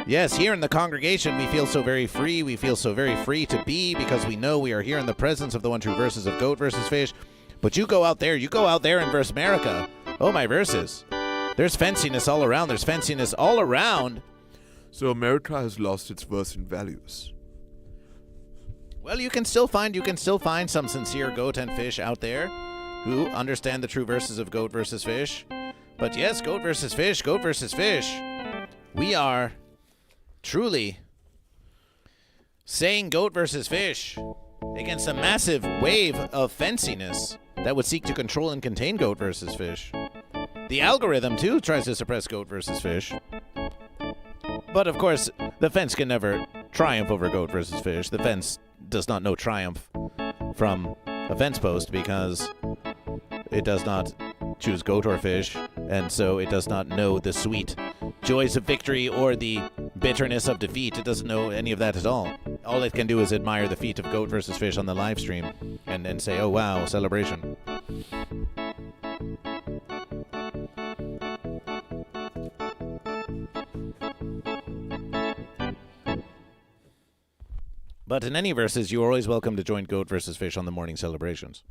Yes, here in the congregation, we feel so very free. We feel so very free to be because we know we are here in the presence of the one true verses of Goat versus Fish. But you go out there in Verse America. Oh, my verses. There's fenciness all around. There's fenciness all around. So America has lost its versing values. Well, you can still find some sincere goat and fish out there who understand the true verses of Goat versus Fish. But yes, Goat versus Fish. We are truly saying Goat versus Fish against a massive wave of fenciness that would seek to control and contain Goat vs. Fish. The algorithm, too, tries to suppress Goat vs. Fish. But, of course, the fence can never triumph over Goat vs. Fish. The fence does not know triumph from a fence post because it does not choose goat or fish, and so it does not know the sweet joys of victory or the bitterness of defeat. It doesn't know any of that at all. All it can do is admire the feat of Goat vs. Fish on the live stream and then say, oh wow, celebration. But in any verses, you are always welcome to join Goat vs. Fish on the morning celebrations.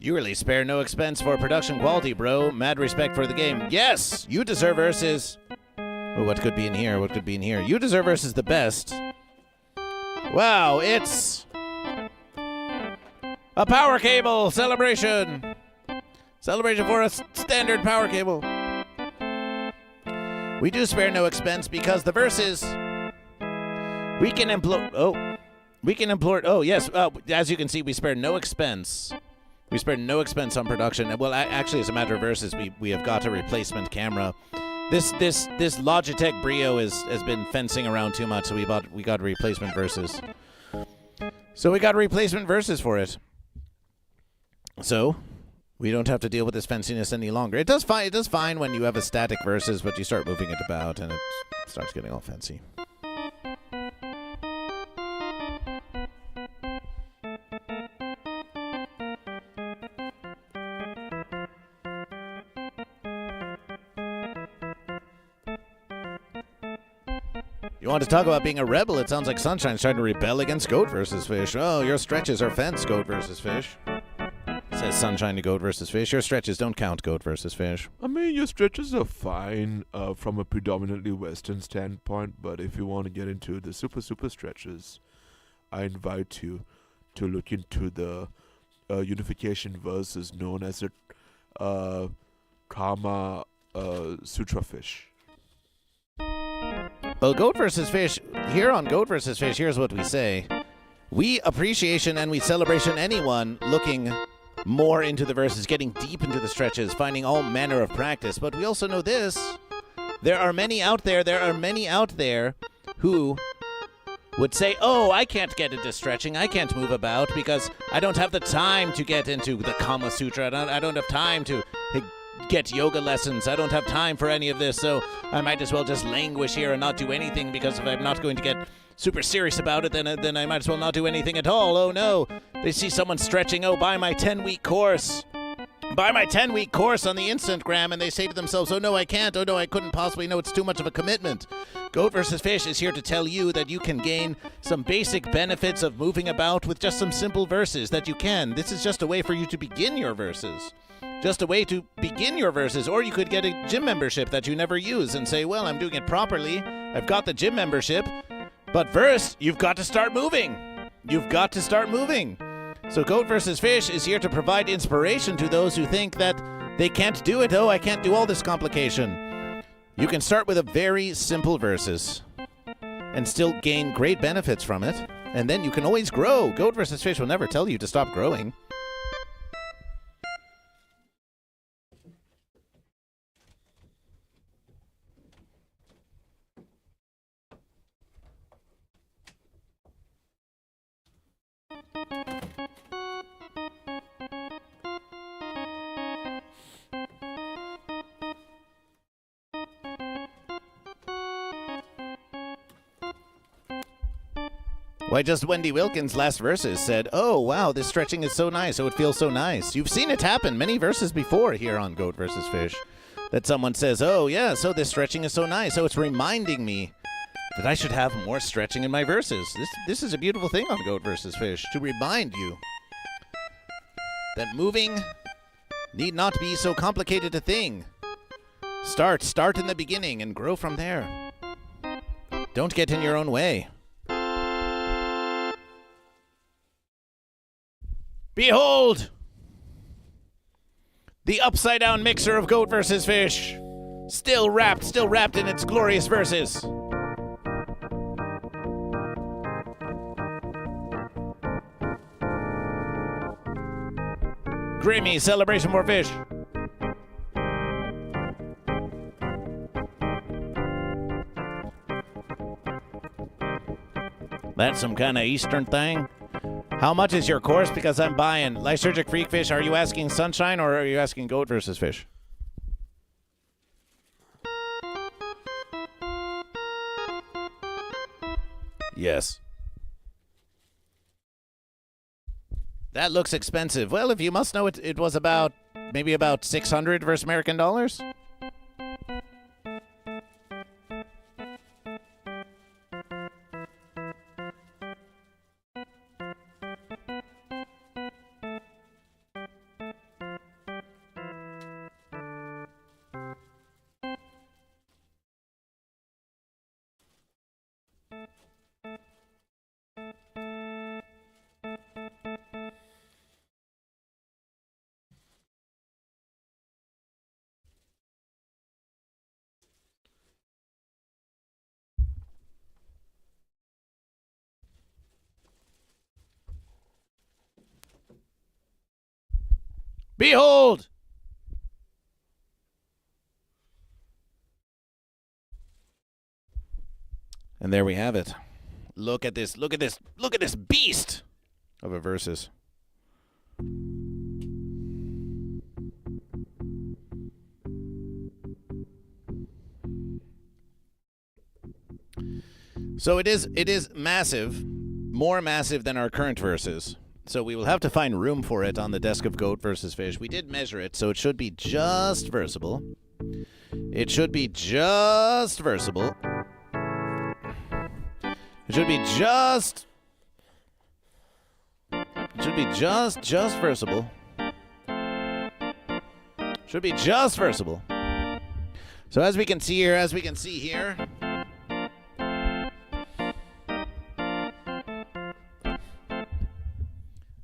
You really spare no expense for production quality, bro. Mad respect for the game. Yes, you deserve versus. Oh, what could be in here? What could be in here? You deserve versus the best. Wow, it's a power cable celebration. Celebration for a standard power cable. We do spare no expense because the verses we can employ. Oh, yes. As you can see, we spare no expense. We spared no expense on production. Well, actually, as a matter of verses, we have got a replacement camera. This Logitech Brio has been fencing around too much, so we got replacement verses. So we got replacement verses for it. So we don't have to deal with this fenciness any longer. It does fine when you have a static verses, but you start moving it about and it starts getting all fancy. You want to talk about being a rebel? It sounds like Sunshine's trying to rebel against Goat vs. Fish. Oh, your stretches are fence, Goat vs. Fish. Says Sunshine to Goat vs. Fish. Your stretches don't count, Goat vs. Fish. I mean, your stretches are fine from a predominantly Western standpoint, but if you want to get into the super stretches, I invite you to look into the unification verses known as the Kama Sutra fish. Well, Goat vs. Fish, here on Goat vs. Fish, here's what we say. We appreciation and we celebration anyone looking more into the verses, getting deep into the stretches, finding all manner of practice. But we also know this. There are many out there who would say, oh, I can't get into stretching, I can't move about because I don't have the time to get into the Kama Sutra. I don't have time to get yoga lessons. I don't have time for any of this, so I might as well just languish here and not do anything because if I'm not going to get super serious about it, then I might as well not do anything at all. Oh no, they see someone stretching, oh, buy my 10-week course. Buy my 10-week course on the Instagram, and they say to themselves, oh no, I can't, oh no, I couldn't possibly, no, it's too much of a commitment. Goat vs. Fish is here to tell you that you can gain some basic benefits of moving about with just some simple verses that you can. This is just a way for you to begin your verses. Just a way to begin your verses, or you could get a gym membership that you never use and say, well, I'm doing it properly. I've got the gym membership, but first, you've got to start moving. You've got to start moving. So Goat vs. Fish is here to provide inspiration to those who think that they can't do it. Oh, I can't do all this complication. You can start with a very simple verses and still gain great benefits from it, and then you can always grow. Goat vs. Fish will never tell you to stop growing. Why, just Wendy Wilkins' last verses said, oh, wow, this stretching is so nice. Oh, it feels so nice. You've seen it happen many verses before here on Goat vs. Fish. that someone says, oh, yeah, so this stretching is so nice. So it's reminding me that I should have more stretching in my verses. This is a beautiful thing on Goat vs. Fish, to remind you that moving need not be so complicated a thing. Start in the beginning and grow from there. Don't get in your own way. Behold! The upside-down mixer of Goat vs. Fish. Still wrapped in its glorious verses. Grimmy celebration for fish. That's some kind of Eastern thing. How much is your course? Because I'm buying Lysergic Freak Fish. Are you asking Sunshine or are you asking Goat vs. Fish? Yes. That looks expensive. Well, if you must know, it was about, maybe about 600 versus American dollars. Behold! And there we have it. Look at this beast of a versus. So it is massive, more massive than our current versus. So we will have to find room for it on the desk of Goat vs. Fish. We did measure it, so it should be just versible. It should be just versible. It should be just versible. Should be just versible. So as we can see here,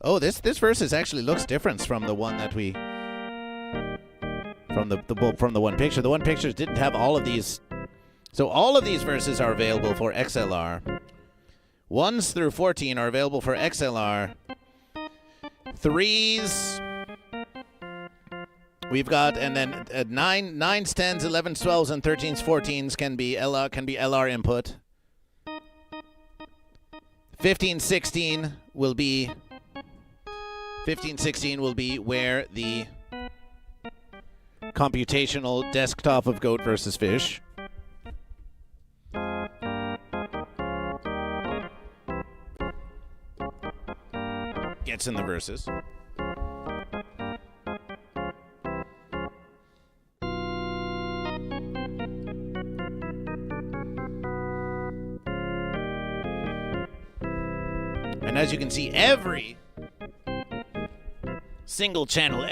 oh, this versus actually looks different from the one that we from the one picture. The one pictures didn't have all of these. So all of these verses are available for XLR. 1s through 14 are available for XLR. 3s we've got, and then 9s, 10s, 11s, 12s, and 13s, 14s can be LR input. 15, 16 will be where the computational desktop of Goat vs. Fish. Gets in the verses. And as you can see, every single channel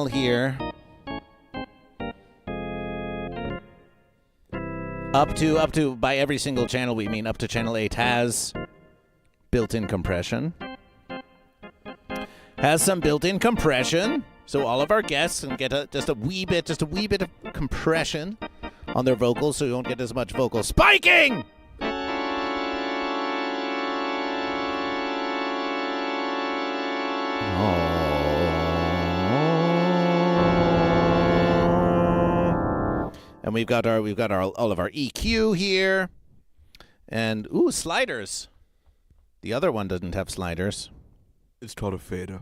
here, up to by every single channel we mean up to channel 8, has built-in compression. Has some built-in compression, so all of our guests can get just a wee bit of compression on their vocals, so you won't get as much vocal spiking. And we've got all of our EQ here, and sliders. The other one doesn't have sliders. It's called a fader.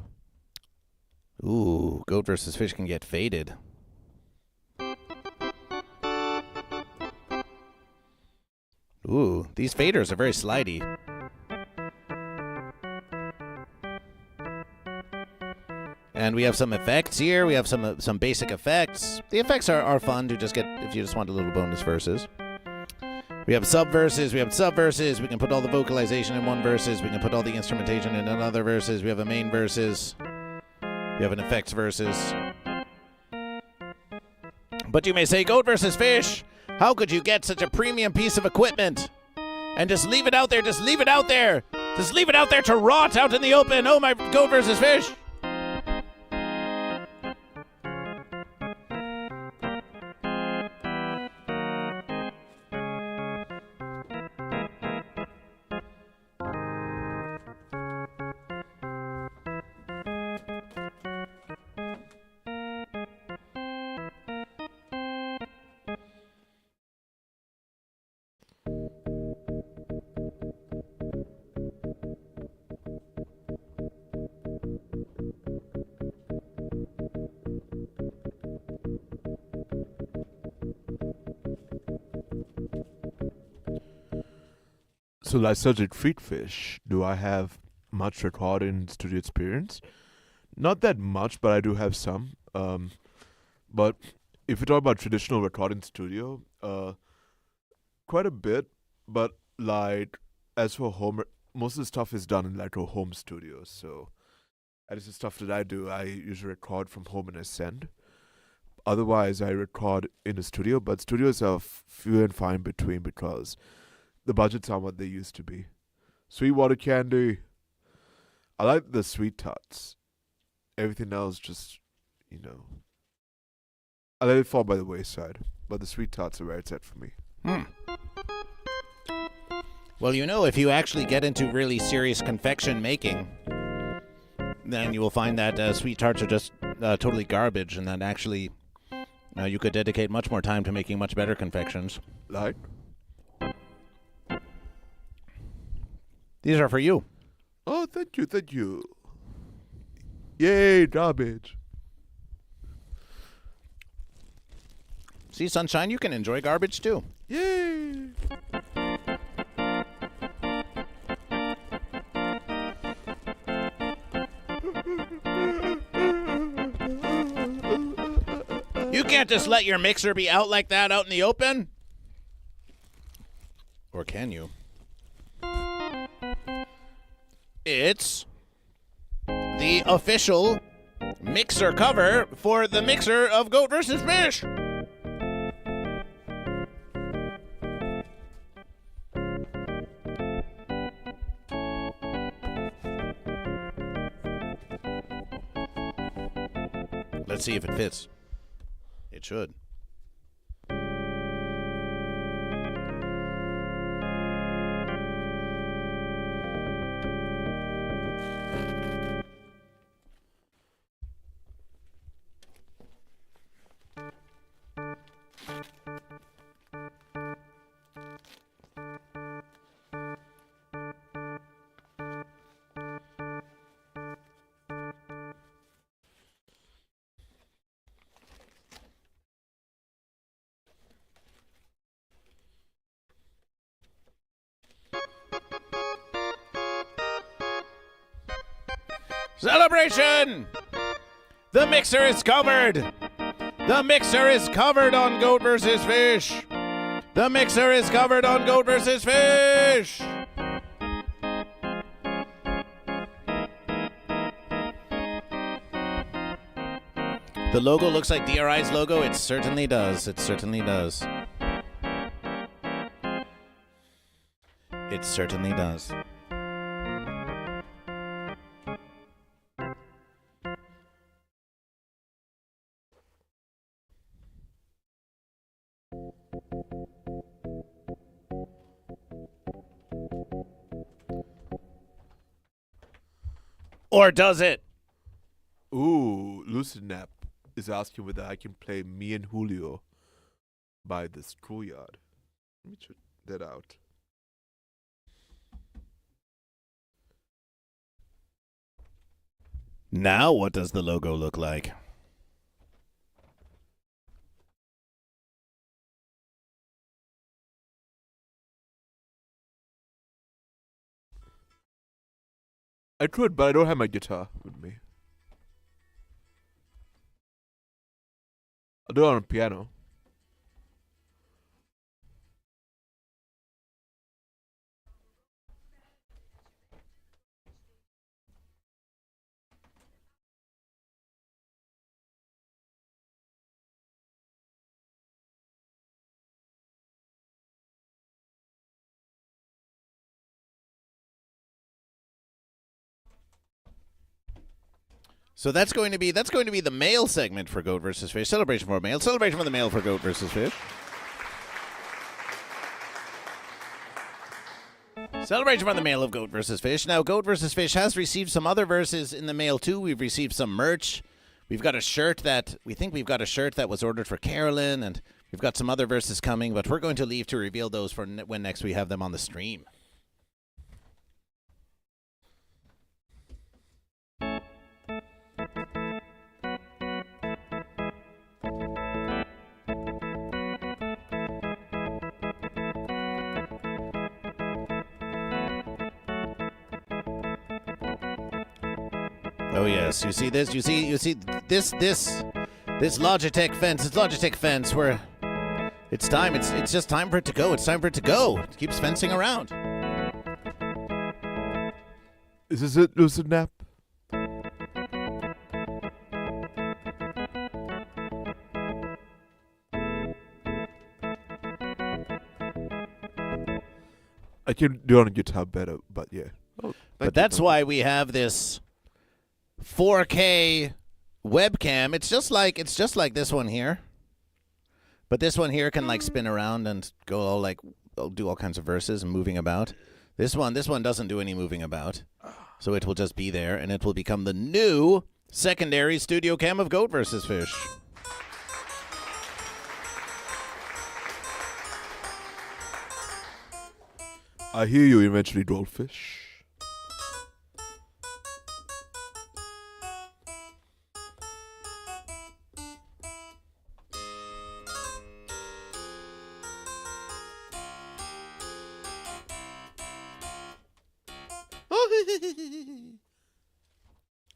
Ooh, Goat vs. Fish can get faded. Ooh, these faders are very slidey. And we have some effects here. We have some basic effects. The effects are fun to just get if you just want a little bonus verses. We have subverses. We have subverses. We can put all the vocalization in one verses. We can put all the instrumentation in another verses. We have a main verses. We have an effects verses. But you may say, GoatVsFish, how could you get such a premium piece of equipment and just leave it out there? Just leave it out there. Just leave it out there to rot out in the open. Oh, my GoatVsFish. So, like such a FootFest, do I have much recording studio experience? Not that much, but I do have some. But if you talk about traditional recording studio, quite a bit. But like as for home, most of the stuff is done in like a home studio. So, that is the stuff that I do. I usually record from home and I send. Otherwise, I record in a studio. But studios are few and far in between because the budgets aren't what they used to be. Sweetwater candy. I like the sweet tots. Everything else just, I let it fall by the wayside. But the sweet tots are where it's at for me. Well, if you actually get into really serious confection making, then you will find that sweet tarts are just totally garbage, and that actually you could dedicate much more time to making much better confections. Like? These are for you. Oh, thank you. Yay, garbage. See, Sunshine, you can enjoy garbage too. Yay. You can't just let your mixer be out like that out in the open. Or can you? It's the official mixer cover for the mixer of GoatVsFish. Let's see if it fits. It should. Celebration! The mixer is covered! The mixer is covered on GoatVsFish! The mixer is covered on GoatVsFish! The logo looks like DRI's logo. It certainly does. It certainly does. It certainly does. Or does it? Ooh, Lucid Nap is asking whether I can play Me and Julio by the Schoolyard. Let me check that out. Now what does the logo look like? I could, but I don't have my guitar with me. I'll do it on a piano. So that's going to be the male segment for Goat versus Fish. Celebration for male. Celebration for the male for Goat versus Fish. Celebration for the male of Goat versus Fish. Now, Goat versus Fish has received some other verses in the mail too. We've received some merch. We've got a shirt that was ordered for Carolyn, and we've got some other verses coming. But we're going to leave to reveal those for when next we have them on the stream. Oh yes, you see this? You see this Logitech fence. It's Logitech fence where it's time. It's just time for it to go. It's time for it to go. It keeps fencing around. Is this it, Lucid Nap? I can do it on guitar better, but yeah. Oh, But that's why we have this 4K webcam. It's just like this one here. But this one here can like spin around and go all like do all kinds of verses and moving about. This one doesn't do any moving about. So it will just be there, and it will become the new secondary studio cam of Goat versus Fish. I hear you eventually, Goldfish.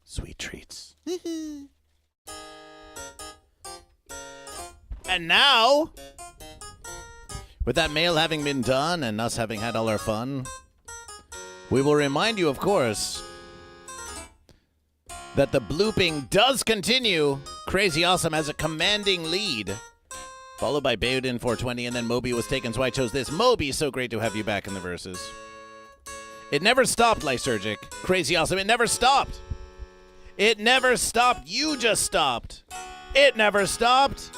Sweet treats. And now, with that mail having been done and us having had all our fun, we will remind you, of course, that the blooping does continue. Crazy Awesome has a commanding lead, followed by Bayoudin 420, and then Moby was taken, so I chose this. Moby, so great to have you back in the verses. It never stopped, Lysergic. Crazy Awesome, it never stopped. It never stopped. You just stopped. It never stopped.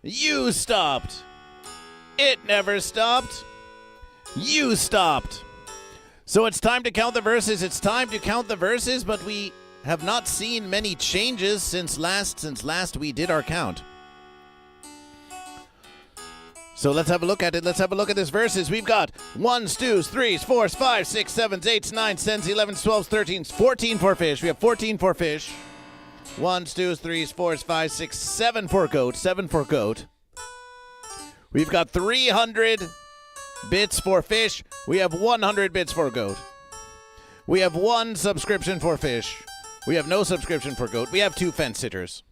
You stopped. It never stopped. You stopped. So it's time to count the verses. It's time to count the verses, but we have not seen many changes since last we did our count. So let's have a look at it. Let's have a look at this verses. We've got 1s, 2s, 3s, 4s, 5s, 6s, 7s, 8s, 9s, 10s, 11s, 12s, 13s, 14 for Fish. We have 14 for Fish. 1s, 2s, 3s, 4s, 5s, 6s, 7 for Goat. 7 for Goat. We've got 300 bits for Fish. We have 100 bits for Goat. We have 1 subscription for Fish. We have no subscription for Goat. We have 2 fence sitters.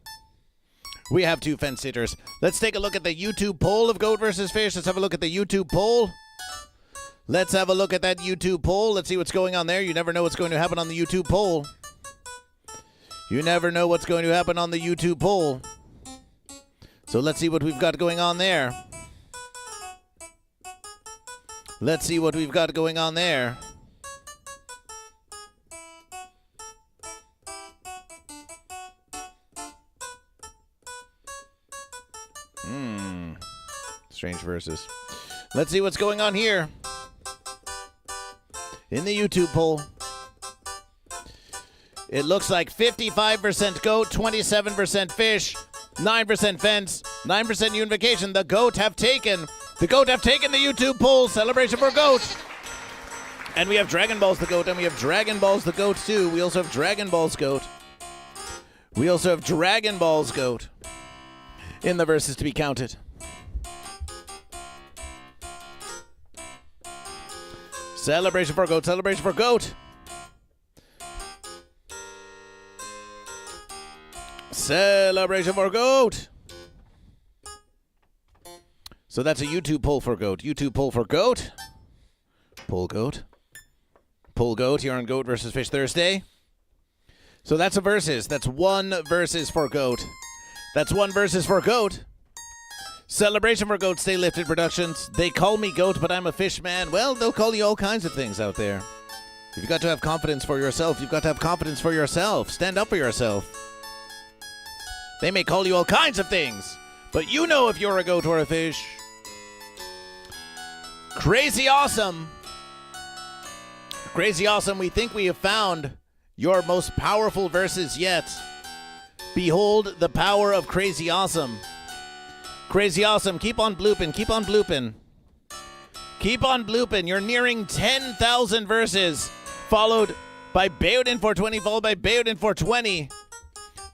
We have 2 fence sitters. Let's take a look at the YouTube poll of Goat versus Fish. Let's have a look at the YouTube poll. Let's have a look at that YouTube poll. Let's see what's going on there. You never know what's going to happen on the YouTube poll. You never know what's going to happen on the YouTube poll. So let's see what we've got going on there. Let's see what we've got going on there. Strange verses. Let's see what's going on here. In the YouTube poll, it looks like 55% Goat, 27% Fish, 9% Fence, 9% Unification. The Goat have taken the YouTube poll. Celebration for Goat. And we have Dragon Balls the Goat, and we have Dragon Balls the Goat too. We also have Dragon Balls Goat. We also have Dragon Balls Goat in the verses to be counted. Celebration for Goat, celebration for Goat. Celebration for Goat. So that's a YouTube poll for GOAT. YouTube poll for GOAT. Poll GOAT. Poll GOAT here on GOAT versus Fish Thursday. So that's a versus. That's one versus for GOAT. That's one versus for GOAT. Celebration for GOAT, Stay Lifted Productions. They call me GOAT, but I'm a fish man. Well, they'll call you all kinds of things out there. You've got to have confidence for yourself. You've got to have confidence for yourself. Stand up for yourself. They may call you all kinds of things, but you know if you're a goat or a fish. Crazy awesome. Crazy awesome. We think we have found your most powerful verses yet. Behold the power of Crazy Awesome. Crazy Awesome, keep on blooping, keep on blooping. Keep on blooping. You're nearing 10,000 verses, followed by Bayoudin 420, followed by Bayoudin 420,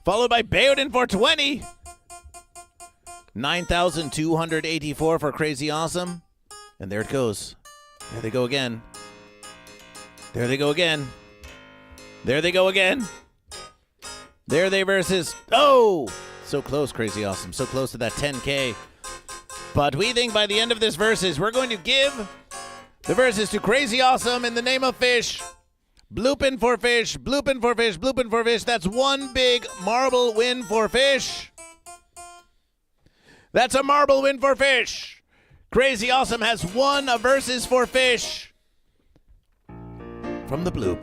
followed by Bayoudin 420. 9,284 for Crazy Awesome. And there it goes. There they go again. There they go again. There they go again. There they versus. Oh! So close, Crazy Awesome. So close to that 10K. But we think by the end of this versus, we're going to give the verses to Crazy Awesome in the name of fish. Bloopin' for fish. Bloopin' for fish. Bloopin' for fish. That's one big marble win for fish. That's a marble win for fish. Crazy Awesome has won a versus for fish. From the bloop.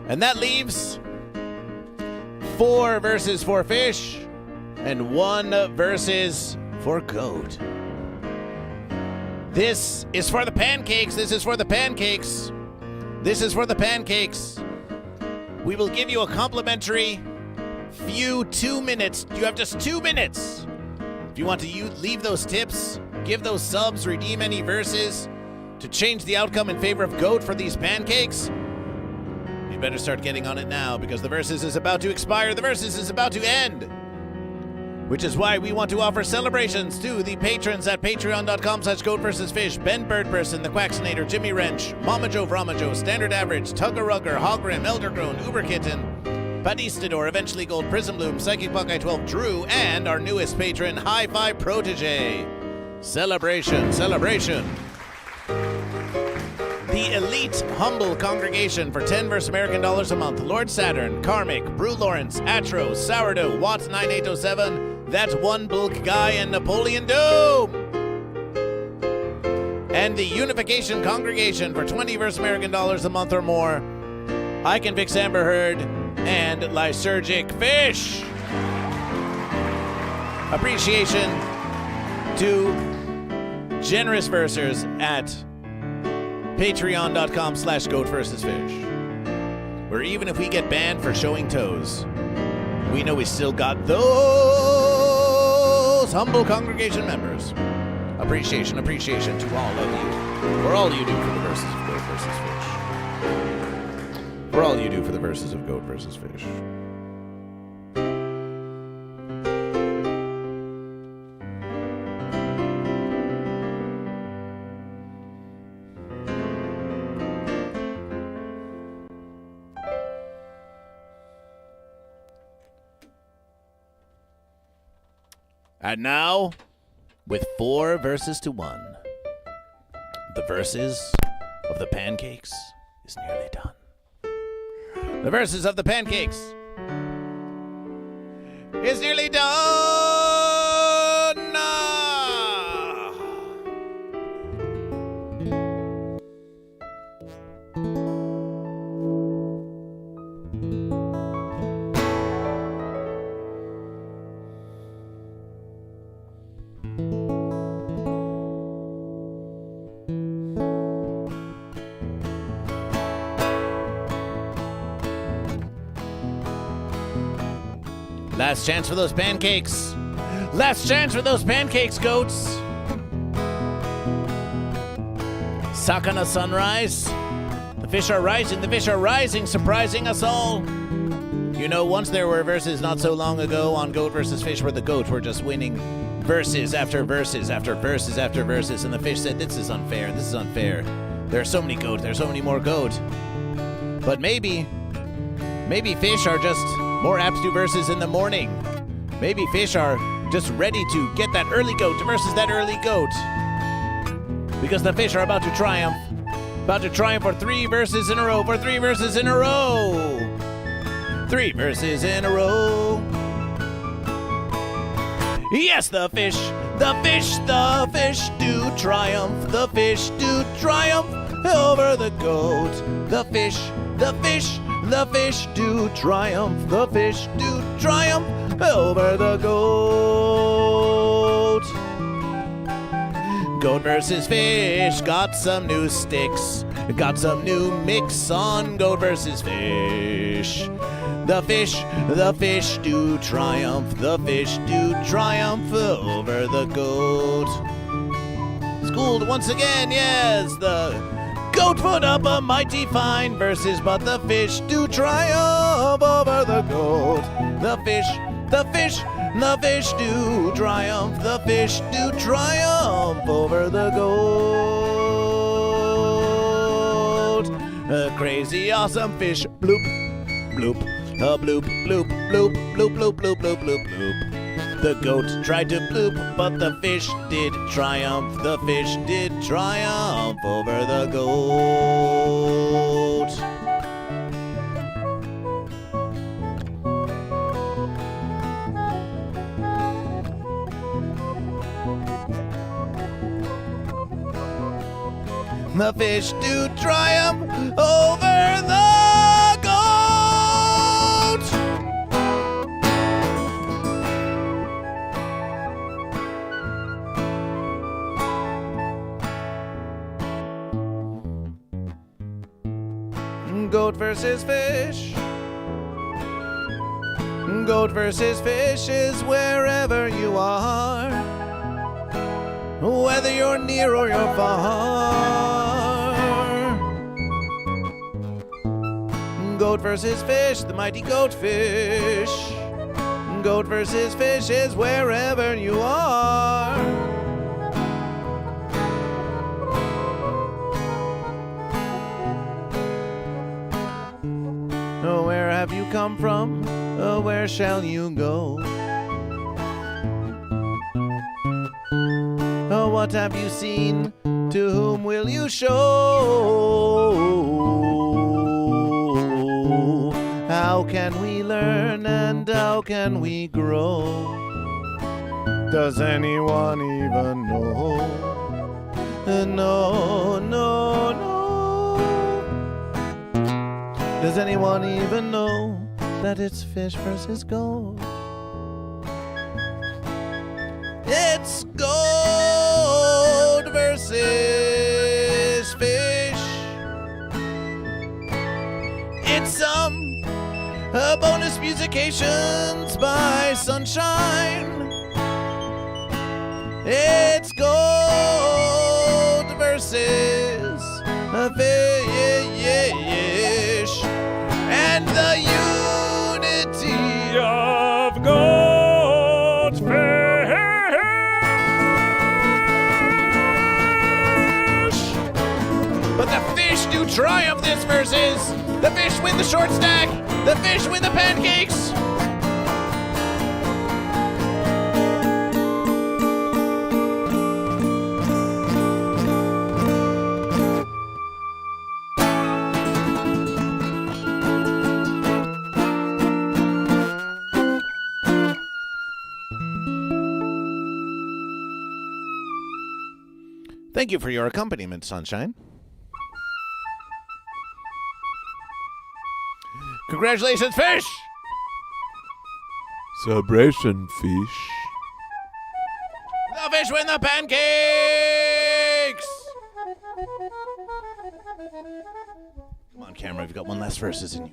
And that leaves 4 verses for fish and 1 versus for goat. This is for the pancakes. This is for the pancakes. This is for the pancakes. We will give you a complimentary few 2 minutes. You have just 2 minutes. If you want to leave those tips, give those subs, redeem any verses to change the outcome in favor of goat for these pancakes, you better start getting on it now because the versus is about to expire. The versus is about to end. Which is why we want to offer celebrations to the patrons at patreon.com/GoatVsFish. Ben Birdperson, The Quacksinator, Jimmy Wrench, Mama Joe Vramajo, Standard Average, Tugger Rugger, Hogrim, Eldergrown, Uber Kitten, Padistador, Eventually Gold, Prism Bloom, Psychic Buckeye 12, Drew, and our newest patron, Hi-Fi Protege. Celebration, celebration. The elite, humble congregation for 10 verse American dollars a month. Lord Saturn, Karmic, Brew Lawrence, Atro, Sourdough, Watt 9807, That's One Bulk Guy, and Napoleon Doom. And the Unification Congregation for 20 verse American dollars a month or more. I Can Fix Amber Heard and Lysergic Fish. Appreciation to generous versers at patreon.com/GoatVsFish, where even if we get banned for showing toes, we know we still got those humble congregation members. Appreciation to all of you for all you do for the verses of Goat versus Fish. For all you do for the verses of Goat versus Fish. And now, with 4 verses to 1, the verses of the pancakes is nearly done. The verses of the pancakes is nearly done. Last chance for those pancakes. Last chance for those pancakes, goats. Sakana sunrise. The fish are rising. The fish are rising, surprising us all. You know, once there were verses not so long ago on Goat versus Fish where the goat were just winning verses after verses after verses after verses, and the fish said, "This is unfair. This is unfair. There are so many goat. There's so many more goat." But maybe fish are just More apt to do verses in the morning. Maybe fish are just ready to get that early goat versus that early goat. Because the fish are about to triumph. About to triumph for 3 verses in a row. For 3 verses in a row. 3 verses in a row. Yes, the fish do triumph. The fish do triumph over the goat. The fish do triumph. The fish do triumph over the goat. Goat versus fish, got some new sticks. Got some new mix on goat versus fish. The fish do triumph. The fish do triumph over the goat. Schooled once again, yes, the goat put up a mighty fine verses, but the fish do triumph over the goat. The fish do triumph. The fish do triumph over the goat. A crazy awesome fish, bloop, bloop, a bloop, bloop, bloop, bloop, bloop, bloop, bloop, bloop, bloop. The goat tried to bloop, but the fish did triumph. The fish did triumph over the goat. The fish do triumph over the goat. Goat versus fish. Goat versus fish is wherever you are, whether you're near or you're far. Goat versus fish, the mighty goat fish. Goat versus fish is wherever you are. Oh, where have you come from? Oh, where shall you go? Oh, what have you seen? To whom will you show? How can we learn and how can we grow? Does anyone even know? No, no, no. Does anyone even know that it's fish versus goat? It's goat versus fish. It's some bonus musications by Sunshine. It's goat versus fish, and the unity of goat fish. But the fish do triumph this versus. The fish win the short stack. The fish win the pancakes. Thank you for your accompaniment, Sunshine. Congratulations, fish! Celebration, fish. The fish win the pancakes! Come on, camera, you've got one last verses in you.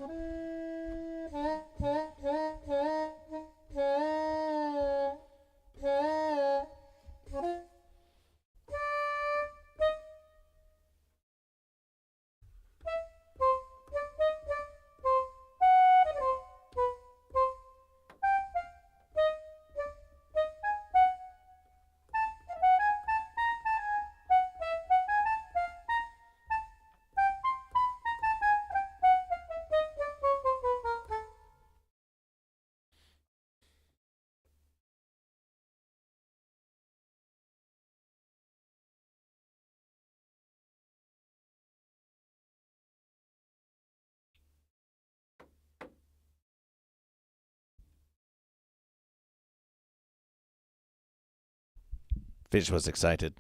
Fish was excited.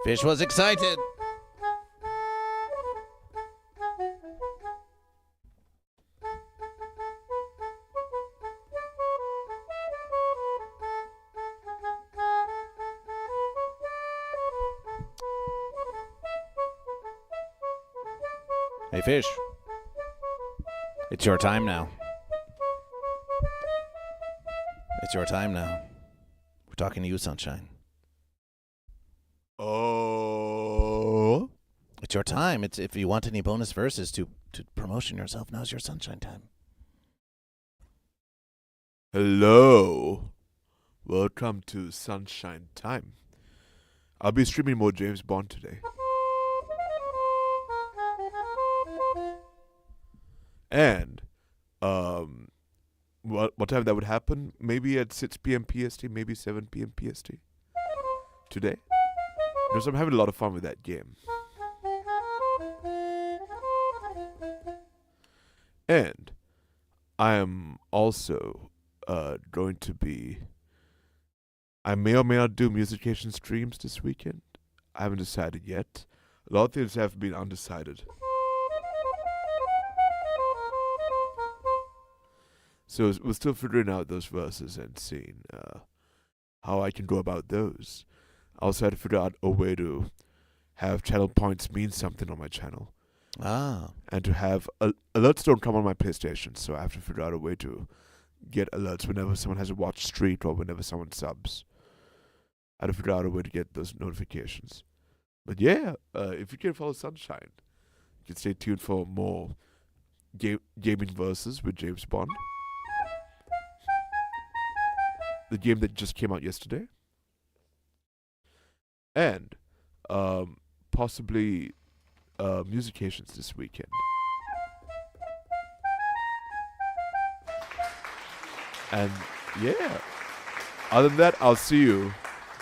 Fish was excited. Hey, Fish. It's your time now. It's your time now. We're talking to you, Sunshine. Oh. It's your time. It's if you want any bonus verses to promotion yourself, now's your Sunshine time. Hello. Welcome to Sunshine Time. I'll be streaming more James Bond today. And what time that would happen? Maybe at 6 p.m. PST, maybe 7 p.m. PST. Today. Because I'm having a lot of fun with that game. And I am also going to be... I may or may not do Musication streams this weekend. I haven't decided yet. A lot of things have been undecided. So we're still figuring out those verses and seeing how I can go about those. I also had to figure out a way to have channel points mean something on my channel. Ah. And to have alerts don't come on my PlayStation, so I have to figure out a way to get alerts whenever someone has a watch streak or whenever someone subs. I had to figure out a way to get those notifications. But yeah, if you can follow Sunshine, you can stay tuned for more gaming verses with James Bond. The game that just came out yesterday. And possibly Musications this weekend. And yeah. Other than that, I'll see you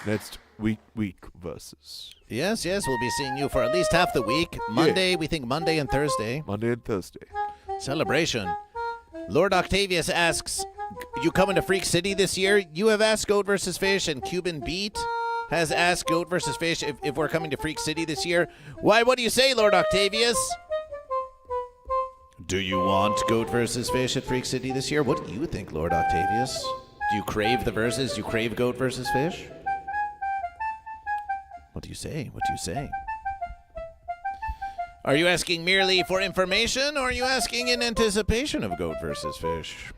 next week versus. Yes, we'll be seeing you for at least half the week. Monday, we think Monday and Thursday. Monday and Thursday. Celebration. Lord Octavius asks, you coming to Freak City this year? You have asked GoatVsFish, and Cuban Beat has asked GoatVsFish if we're coming to Freak City this year. Why, what do you say, Lord Octavius? Do you want GoatVsFish at Freak City this year? What do you think, Lord Octavius? Do you crave the verses? Do you crave GoatVsFish? What do you say? What do you say? Are you asking merely for information, or are you asking in anticipation of GoatVsFish?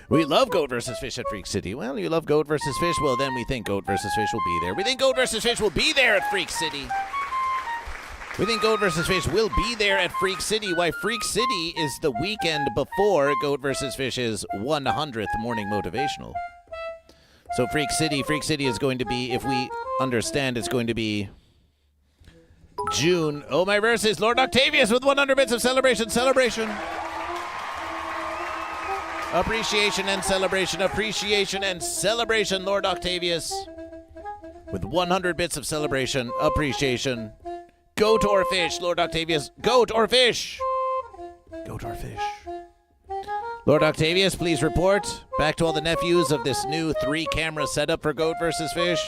We love GoatVsFish at Freak City. Well, you love GoatVsFish? Well, then we think GoatVsFish will be there. We think GoatVsFish will be there at Freak City. We think GoatVsFish will be there at Freak City. Why, Freak City is the weekend before GoatVsFish's 100th morning motivational. So Freak City is going to be, if we understand, it's going to be June. Oh, my verses, Lord Octavius with 100 bits of celebration. Appreciation and celebration, Lord Octavius. With 100 bits of celebration, appreciation. Goat or fish, Lord Octavius. Goat or fish? Goat or fish? Lord Octavius, please report back to all the nephews of this new 3-camera setup for GoatVsFish.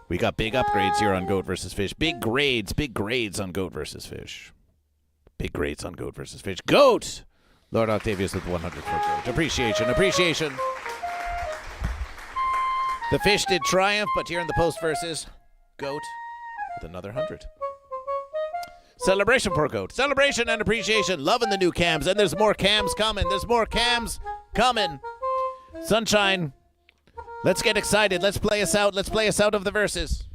We got big upgrades here on GoatVsFish. Big grades on GoatVsFish. Big grades on GoatVsFish. Goat! Lord Octavius with 100 for Goat. Appreciation. The fish did triumph, but here in the post verses, Goat with another 100. Celebration for Goat. Celebration and appreciation. Loving the new cams. And there's more cams coming. Sunshine, let's get excited. Let's play us out of the verses.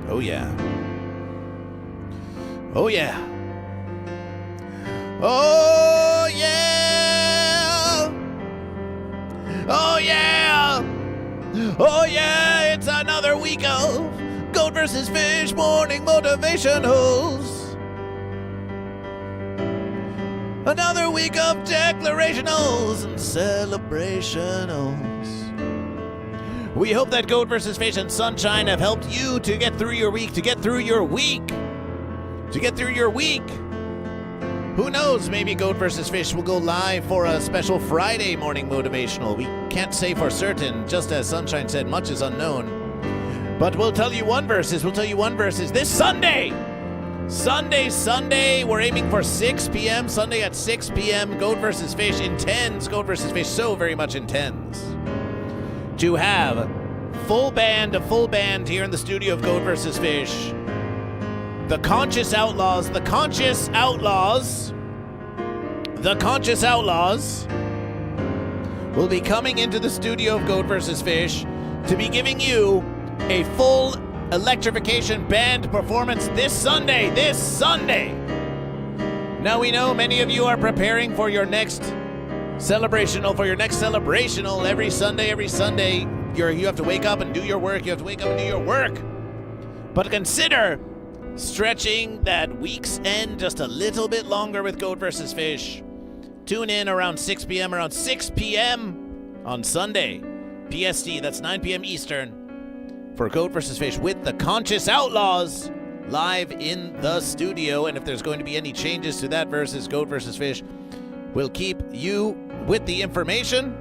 Oh, yeah. Oh, yeah. Oh, yeah. Oh, yeah. Oh, yeah. It's another week of GoatVsFish morning motivationals. Another week of declarationals and celebrationals. We hope that Goat vs. Fish and Sunshine have helped you to get through your week, to get through your week. Who knows, maybe Goat vs. Fish will go live for a special Friday morning motivational. We can't say for certain, just as Sunshine said, much is unknown. But we'll tell you one versus this Sunday. Sunday, we're aiming for 6 p.m. Sunday at 6 p.m. Goat vs. Fish intends, Goat vs. Fish so very much intends to have a full band here in the studio of Goat vs. Fish. The Conscious Outlaws will be coming into the studio of Goat vs. Fish to be giving you a full electrification band performance this Sunday. Now we know many of you are preparing for your next celebrational. Every Sunday, you have to wake up and do your work. But consider stretching that week's end just a little bit longer with Goat vs. Fish. Tune in around 6 p.m. on Sunday, PST, that's 9 p.m. Eastern, for Goat vs. Fish with the Conscious Outlaws live in the studio. And if there's going to be any changes to that versus Goat vs. Fish, we'll keep you with the information.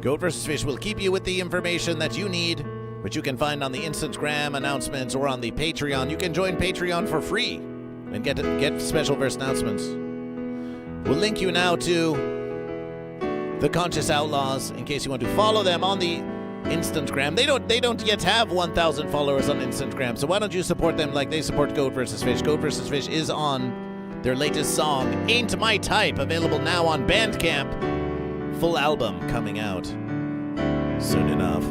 Goat vs. Fish will keep you with the information that you need, which you can find on the Instagram announcements or on the Patreon. You can join Patreon for free and get special verse announcements. We'll link you now to the Conscious Outlaws in case you want to follow them on the Instagram. They don't yet have 1,000 followers on Instagram, so why don't you support them like they support Goat vs. Fish? Goat vs. Fish is on their latest song, Ain't My Type, available now on Bandcamp. Full album coming out soon enough.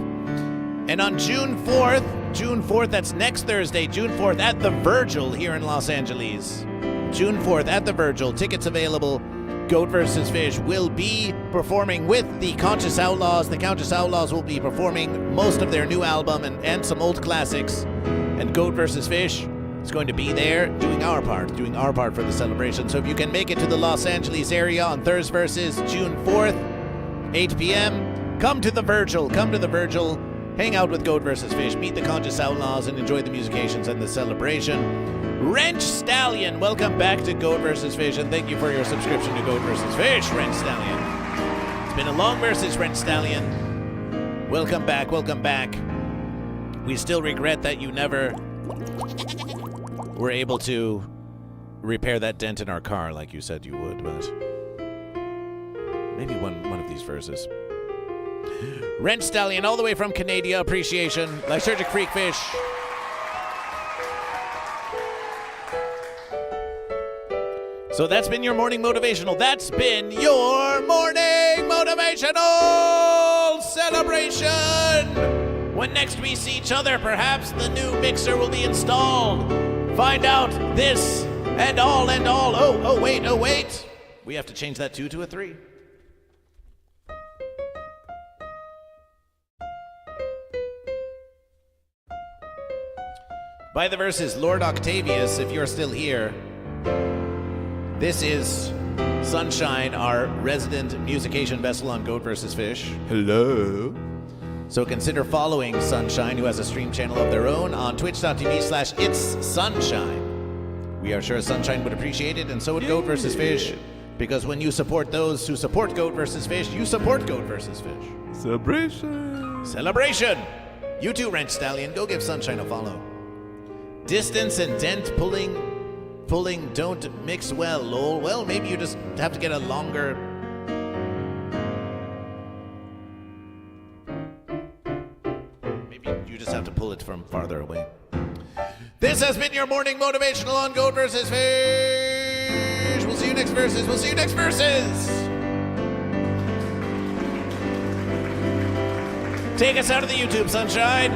And on June 4th, that's next Thursday, June 4th, at the Virgil here in Los Angeles. June 4th at the Virgil. Tickets available. Goat vs. Fish will be performing with the Conscious Outlaws. The Conscious Outlaws will be performing most of their new album and some old classics. And Goat vs. Fish is going to be there doing our part for the celebration. So if you can make it to the Los Angeles area on Thursday versus June 4th, 8 p.m., come to the Virgil. Hang out with Goat vs. Fish, meet the Conscious Outlaws, and enjoy the musications and the celebration. Wrench Stallion, welcome back to Goat vs. Fish, and thank you for your subscription to Goat vs. Fish, Wrench Stallion. It's been a long versus, Wrench Stallion. Welcome back. We still regret that you never were able to repair that dent in our car like you said you would, but maybe one of these verses. Wrench Stallion, all the way from Canada, appreciation. Lysergic Freak Fish. So that's been your morning motivational. That's been your morning motivational celebration. When next we see each other, perhaps the new mixer will be installed. Find out this and all. Oh, wait. We have to change that 2 to a 3. By the verses, Lord Octavius, if you're still here. This is Sunshine, our resident musician vessel on Goat vs. Fish. Hello. So consider following Sunshine, who has a stream channel of their own, on twitch.tv/itssunshine. We are sure Sunshine would appreciate it, and so would Goat vs. Fish. Because when you support those who support Goat vs. Fish, you support Goat vs. Fish. Celebration! You too, Wrench Stallion. Go give Sunshine a follow. Distance and dent pulling don't mix well, lol. Well, maybe you just have to get a longer... Maybe you just have to pull it from farther away. This has been your morning motivational on Goat vs. Fish. We'll see you next verses. Take us out of the YouTube, Sunshine.